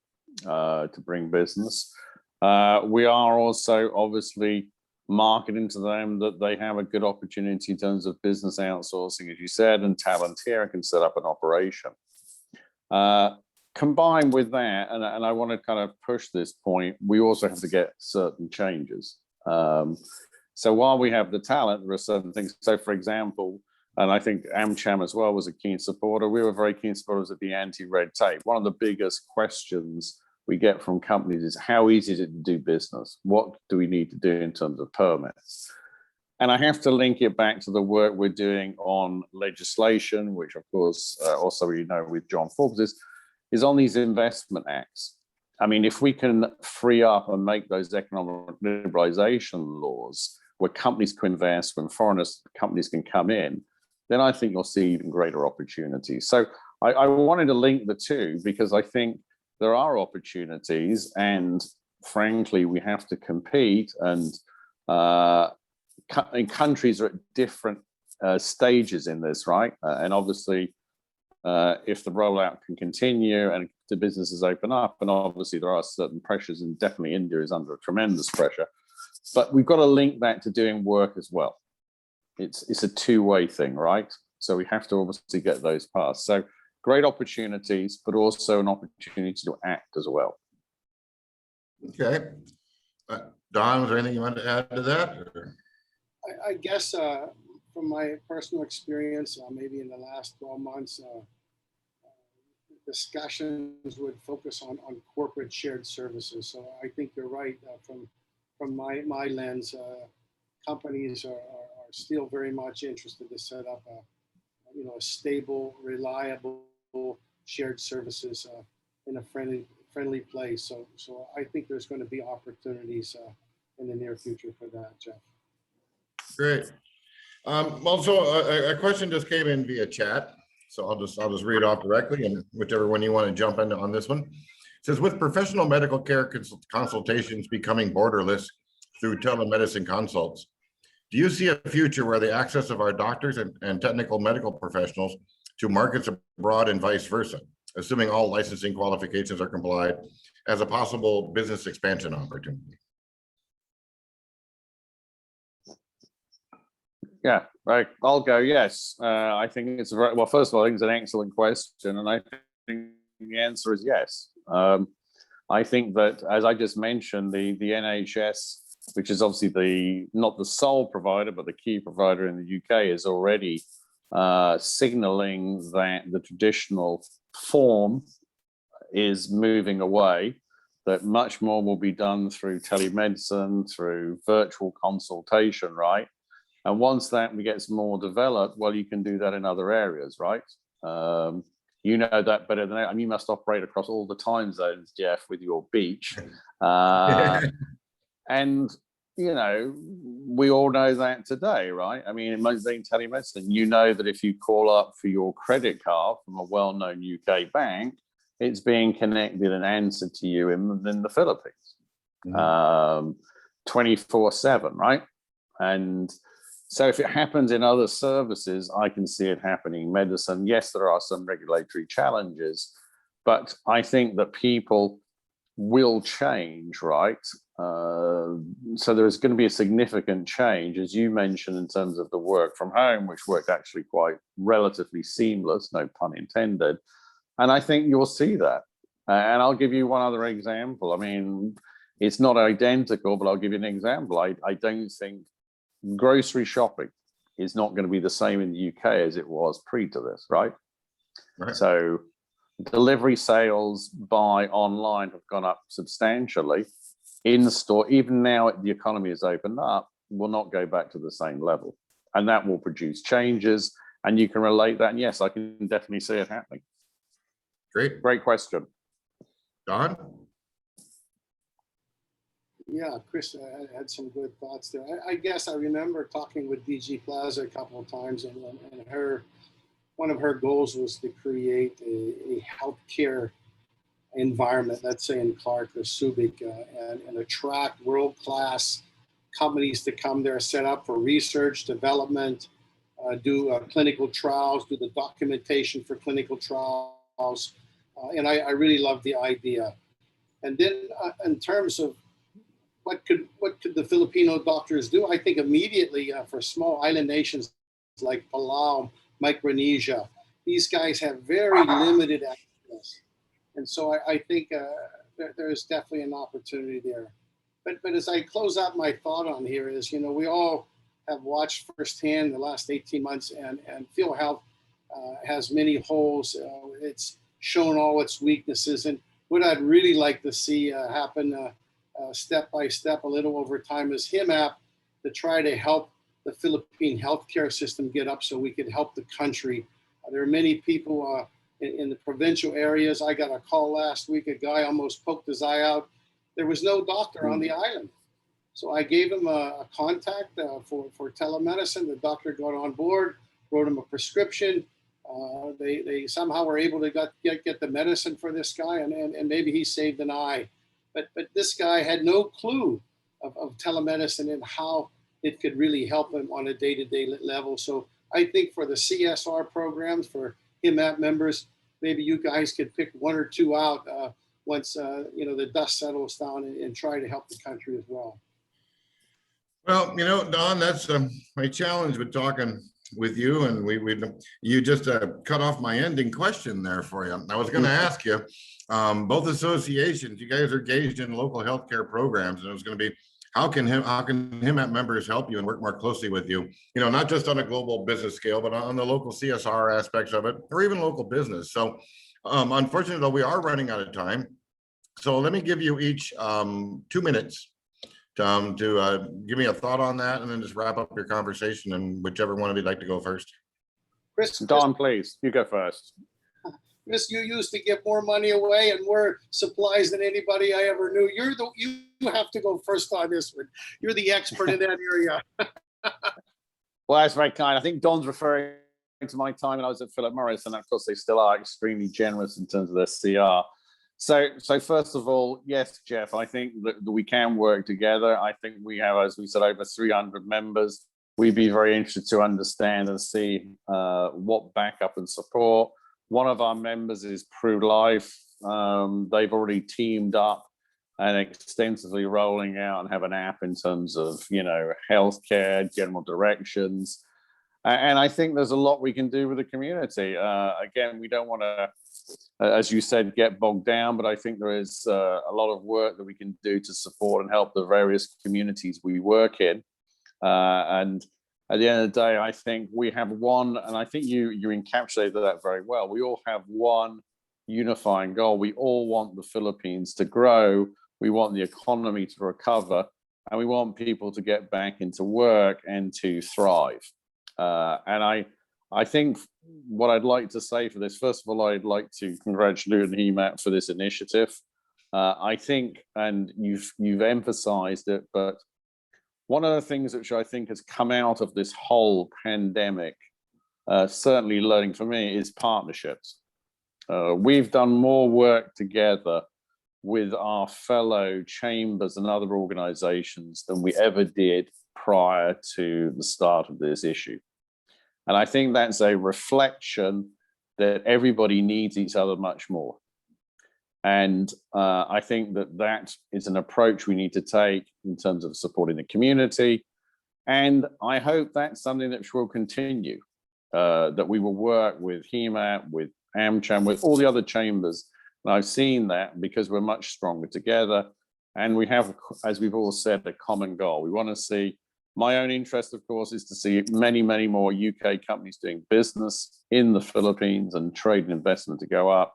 to bring business. We are also obviously marketing to them that they have a good opportunity in terms of business outsourcing, as you said, and Palantir can set up an operation. Combined with that, and I want to kind of push this point, we also have to get certain changes. So while we have the talent, there are certain things. So for example, and I think AmCham as well was a keen supporter, we were very keen supporters of the anti-red tape. One of the biggest questions we get from companies is, how easy is it to do business? What do we need to do in terms of permits? And I have to link it back to the work we're doing on legislation, which of course, also, with John Forbes is on these investment acts. I mean, if we can free up and make those economic liberalization laws where companies can invest, when foreigners companies can come in, then I think you'll see even greater opportunities. So I wanted to link the two, because I think there are opportunities, and frankly, we have to compete, and countries are at different stages in this, right? And obviously, if the rollout can continue and the businesses open up, and obviously there are certain pressures, and definitely India is under tremendous pressure, but we've got to link that to doing work as well. It's a two-way thing, right? So we have to obviously get those passed. So great opportunities, but also an opportunity to act as well. Okay. Don, was there anything you wanted to add to that? I guess from my personal experience, maybe in the last 12 months, discussions would focus on corporate shared services. So I think you're right. From my lens, companies are still very much interested to set up a stable, reliable shared services in a friendly place. So I think there's going to be opportunities in the near future for that, Jeff. Great. Also, a question just came in via chat, so I'll just read it off directly, and whichever one you want to jump into on this one. It says, with professional medical care consultations becoming borderless through telemedicine consults, do you see a future where the access of our doctors and technical medical professionals to markets abroad and vice versa, assuming all licensing qualifications are complied, as a possible business expansion opportunity? Yeah, right. I'll go. Yes, I think it's well. First of all, I think it's an excellent question, and I think the answer is yes. I think that, as I just mentioned, the NHS, which is obviously not the sole provider, but the key provider in the UK, is already signaling that the traditional form is moving away, that much more will be done through telemedicine, through virtual consultation, right? And once that gets more developed, well, you can do that in other areas, right? You know that better than I. And you must operate across all the time zones, Jeff, with your beach. And you know, we all know that today, right? I mean, in telemedicine, you know that if you call up for your credit card from a well-known UK bank, it's being connected and answered to you in the Philippines, 24/7, right? And so if it happens in other services, I can see it happening in medicine. Yes, there are some regulatory challenges, but I think that people will change, right? So there's going to be a significant change, as you mentioned, in terms of the work from home, which worked actually quite relatively seamless, no pun intended. And I think you'll see that. And I'll give you one other example. I mean, it's not identical, but I'll give you an example. I don't think grocery shopping is not going to be the same in the UK as it was pre to this, right? So delivery sales by online have gone up substantially. In store, even now the economy is opened up, will not go back to the same level. And that will produce changes. And you can relate that. And yes, I can definitely see it happening. Great question. Don? Yeah, Chris, I had some good thoughts there. I guess I remember talking with DG Plaza a couple of times, and one of her goals was to create a healthcare environment, let's say in Clark or Subic, and attract world-class companies to come there, set up for research, development, do clinical trials, do the documentation for clinical trials. And I really love the idea. And then in terms of what could the Filipino doctors do? I think immediately for small island nations like Palau, Micronesia, these guys have very limited access. And so I think there is definitely an opportunity there. But as I close out my thought on here is, you know, we all have watched firsthand the last 18 months, and PhilHealth has many holes. It's shown all its weaknesses. And what I'd really like to see happen step by step, a little over time, is HIMAP to try to help the Philippine healthcare system get up so we can help the country. There are many people in the provincial areas. I got a call last week, a guy almost poked his eye out. There was no doctor on the island. So I gave him a contact for telemedicine. The doctor got on board, wrote him a prescription. They somehow were able to get the medicine for this guy, and maybe he saved an eye. But this guy had no clue of telemedicine and how it could really help him on a day-to-day level. So I think for the CSR programs, for HIMAP members, maybe you guys could pick one or two out once you know, the dust settles down, and try to help the country as well. Well, you know, Don, that's my challenge with talking with you, and you just cut off my ending question there for you. I was going to ask you, both associations, you guys are engaged in local healthcare programs, and it was going to be, how can HIMAP members help you and work more closely with you? You know, not just on a global business scale, but on the local CSR aspects of it, or even local business. So, unfortunately, though, we are running out of time. So let me give you each 2 minutes to give me a thought on that, and then just wrap up your conversation, and whichever one of you'd like to go first. Chris, Don, please, you go first. Chris, you used to give more money away and more supplies than anybody I ever knew. You have to go first on this one. You're the expert in that area. Well, that's very kind. I think Don's referring to my time when I was at Philip Morris, and of course they still are extremely generous in terms of their CR. So first of all, yes, Jeff, I think that we can work together. I think we have, as we said, over 300 members. We'd be very interested to understand and see what backup and support. One of our members is Pru Life. They've already teamed up and extensively rolling out and have an app in terms of, you know, healthcare, general directions. And I think there's a lot we can do with the community. Again, we don't want to, as you said, get bogged down, but I think there is a lot of work that we can do to support and help the various communities we work in. And at the end of the day, I think we have one, and I think you encapsulated that very well. We all have one unifying goal. We all want the Philippines to grow. We want the economy to recover, and we want people to get back into work and to thrive. And I think what I'd like to say for this, first of all, I'd like to congratulate HIMAP for this initiative. I think, and you've emphasized it, but one of the things which I think has come out of this whole pandemic, certainly learning for me, is partnerships. We've done more work together with our fellow chambers and other organizations than we ever did prior to the start of this issue. And I think that's a reflection that everybody needs each other much more. And I think that that is an approach we need to take in terms of supporting the community. And I hope that's something that will continue, that we will work with HIMAP, with AmCham, with all the other chambers. And I've seen that because we're much stronger together. And we have, as we've all said, a common goal. We want to see, my own interest, of course, is to see many, many more UK companies doing business in the Philippines and trade and investment to go up.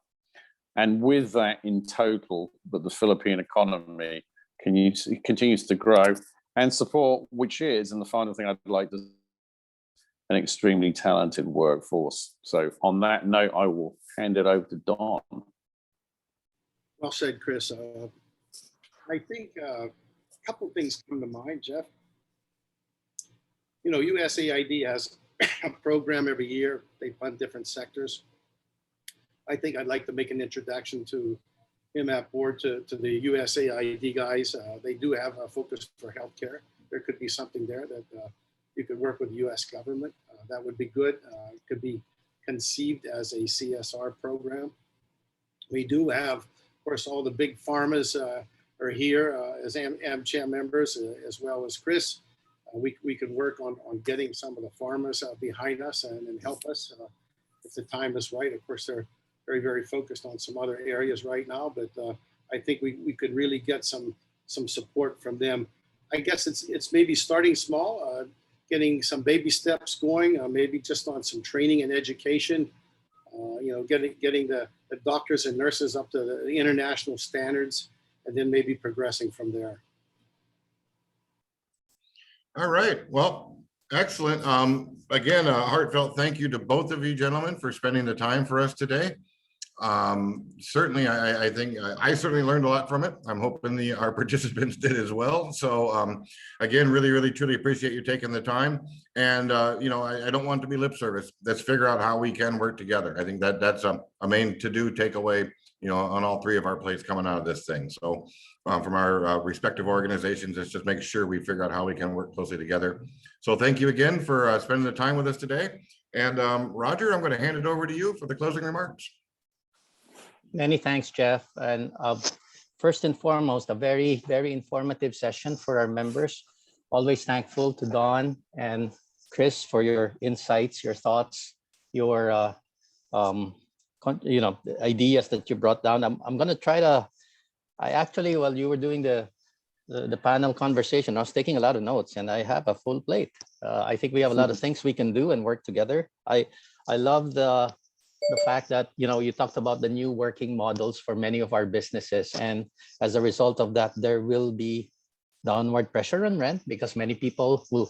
And with that, in total, that the Philippine economy continues to grow and support, which is, and the final thing I'd like to, an extremely talented workforce. So on that note, I will hand it over to Don. Well said, Chris. I think a couple of things come to mind, Jeff. You know, USAID has a program every year. They fund different sectors. I think I'd like to make an introduction to HIMAP board, to the USAID guys. They do have a focus for healthcare. There could be something there that you could work with the US government. That would be good. It could be conceived as a CSR program. We do have, of course, all the big pharmas are here as AmCham members, as well as Chris. We could work on getting some of the pharmas behind us and help us if the time is right. Of course, they're very, very focused on some other areas right now, but I think we could really get some support from them. I guess it's maybe starting small, getting some baby steps going, maybe just on some training and education, you know, getting the doctors and nurses up to the international standards, and then maybe progressing from there. All right. Well, excellent. Again, a heartfelt thank you to both of you gentlemen for spending the time for us today. Certainly, I think I certainly learned a lot from it. I'm hoping our participants did as well. So again, really, really, truly appreciate you taking the time. And you know, I don't want to be lip service. Let's figure out how we can work together. I think that's a main to-do takeaway, you know, on all three of our plates coming out of this thing. So from our respective organizations, let's just make sure we figure out how we can work closely together. So thank you again for spending the time with us today. And Roger, I'm going to hand it over to you for the closing remarks. Many thanks, Jeff. And first and foremost, a very, very informative session for our members. Always thankful to Don and Chris for your insights, your thoughts, your you know, the ideas that you brought down. I'm going to try to. I actually, while you were doing the panel conversation, I was taking a lot of notes, and I have a full plate. I think we have a lot of things we can do and work together. I love the fact that, you know, you talked about the new working models for many of our businesses, and as a result of that, there will be downward pressure on rent because many people will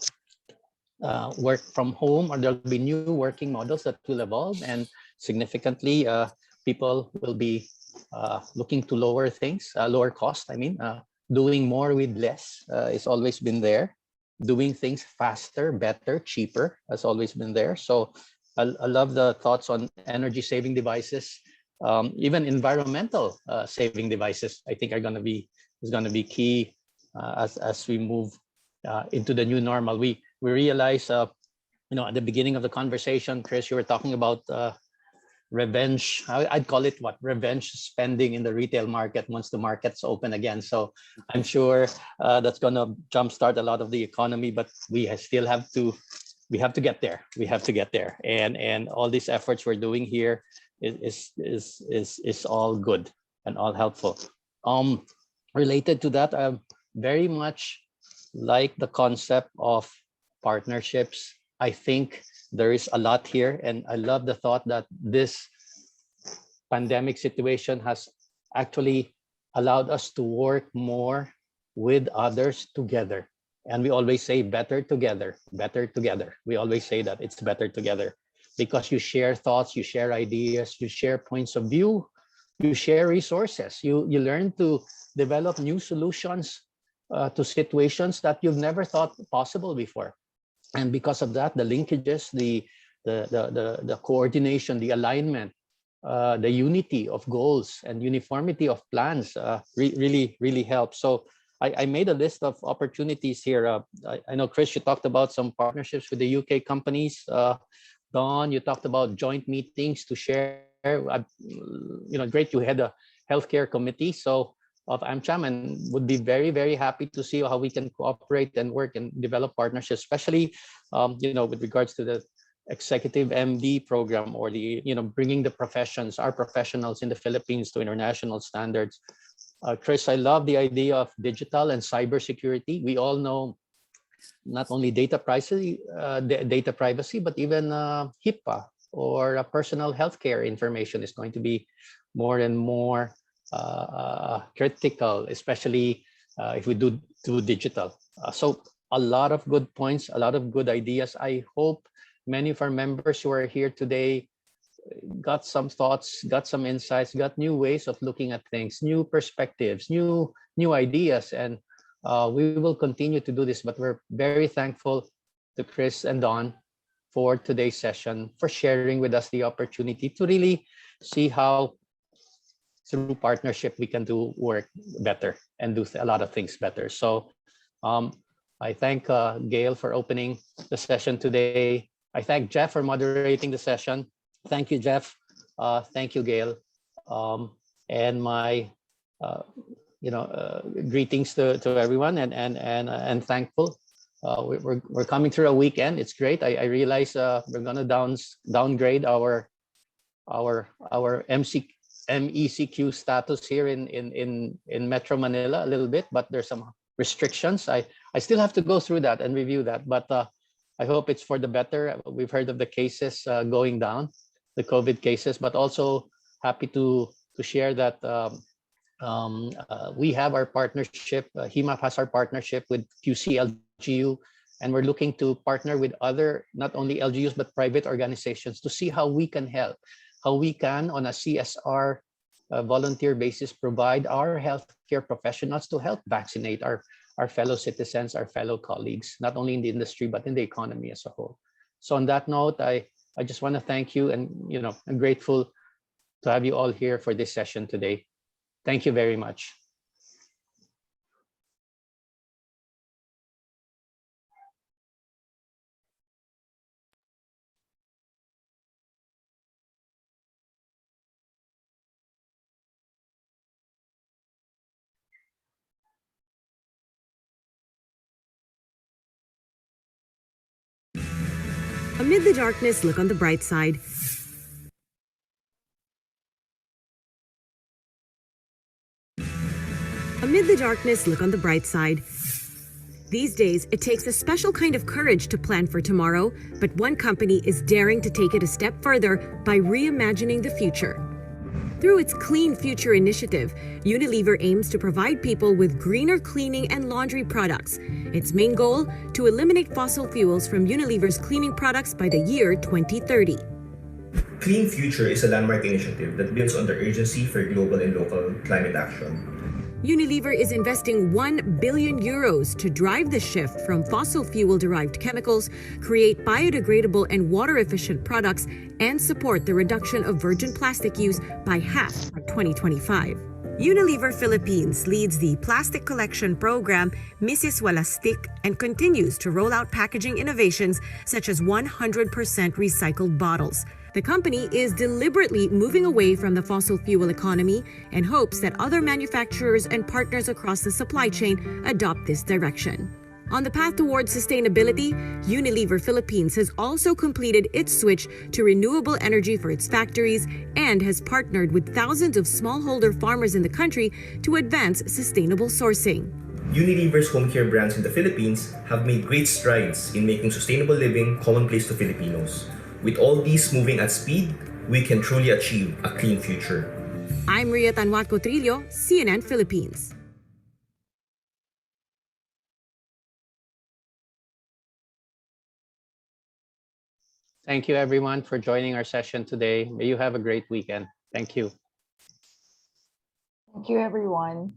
work from home, or there'll be new working models that will evolve, and significantly people will be looking to lower things, lower cost. I mean, doing more with less it's always been there. Doing things faster, better, cheaper has always been there. So I love the thoughts on energy saving devices, even environmental saving devices. I think is going to be key as we move into the new normal. We realize, you know, at the beginning of the conversation, Chris, you were talking about revenge. I'd call it revenge spending in the retail market once the markets open again. So I'm sure that's going to jumpstart a lot of the economy, but we still have to get there. We have to get there, and all these efforts we're doing here is all good and all helpful. Related to that, I very much like the concept of partnerships. I think there is a lot here, and I love the thought that this pandemic situation has actually allowed us to work more with others together. And we always say better together, better together. We always say that it's better together because you share thoughts, you share ideas, you share points of view, you share resources, you learn to develop new solutions to situations that you've never thought possible before. And because of that, the linkages, the coordination, the alignment, the unity of goals and uniformity of plans really helps. So I made a list of opportunities here. I know, Chris, you talked about some partnerships with the UK companies. Don, you talked about joint meetings to share. Great, you had a healthcare committee of AmCham, and would be very happy to see how we can cooperate and work and develop partnerships, especially with regards to the executive MD program, or the bringing the professions, our professionals in the Philippines, to international standards. Chris, I love the idea of digital and cybersecurity. We all know not only data privacy, but even HIPAA or personal healthcare information is going to be more and more critical, especially if we do digital. So a lot of good points, a lot of good ideas. I hope many of our members who are here today got some thoughts, got some insights, got new ways of looking at things, new perspectives, new ideas, and we will continue to do this. But we're very thankful to Chris and Don for today's session, for sharing with us the opportunity to really see how through partnership we can do work better and do a lot of things better. So I thank Gail for opening the session today. I thank Jeff for moderating the session. Thank you, Jeff. Thank you, Gail. And my greetings to everyone, and thankful. We're coming through a weekend. It's great. I realize we're gonna downgrade our MECQ status here in Metro Manila a little bit, but there's some restrictions. I still have to go through that and review that, but I hope it's for the better. We've heard of the cases going down, the COVID cases, but also happy to share that we have our partnership. HIMAP has our partnership with QC-LGU, and we're looking to partner with other, not only LGUs, but private organizations to see how we can help, how we can, on a CSR volunteer basis, provide our healthcare professionals to help vaccinate our fellow citizens, our fellow colleagues, not only in the industry, but in the economy as a whole. So on that note, I just want to thank you, and I'm grateful to have you all here for this session today. Thank you very much. Amid the darkness, look on the bright side. Amid the darkness, look on the bright side. These days, it takes a special kind of courage to plan for tomorrow, but one company is daring to take it a step further by reimagining the future. Through its Clean Future initiative, Unilever aims to provide people with greener cleaning and laundry products. Its main goal, to eliminate fossil fuels from Unilever's cleaning products by the year 2030. Clean Future is a landmark initiative that builds on the urgency for global and local climate action. Unilever is investing 1 billion euros to drive the shift from fossil fuel-derived chemicals, create biodegradable and water-efficient products, and support the reduction of virgin plastic use by half by 2025. Unilever Philippines leads the plastic collection program Mrs. Walastik and continues to roll out packaging innovations such as 100% recycled bottles. The company is deliberately moving away from the fossil fuel economy and hopes that other manufacturers and partners across the supply chain adopt this direction. On the path towards sustainability, Unilever Philippines has also completed its switch to renewable energy for its factories and has partnered with thousands of smallholder farmers in the country to advance sustainable sourcing. Unilever's home care brands in the Philippines have made great strides in making sustainable living commonplace to Filipinos. With all these moving at speed, we can truly achieve a clean future. I'm Ria Tanwat Cotrillo, CNN Philippines. Thank you, everyone, for joining our session today. May you have a great weekend. Thank you. Thank you, everyone.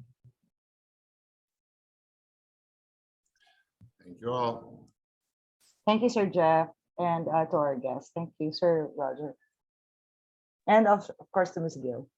Thank you all. Thank you, Sir Jeff, and to our guests. Thank you, Sir Roger. And of course to Ms. Gill.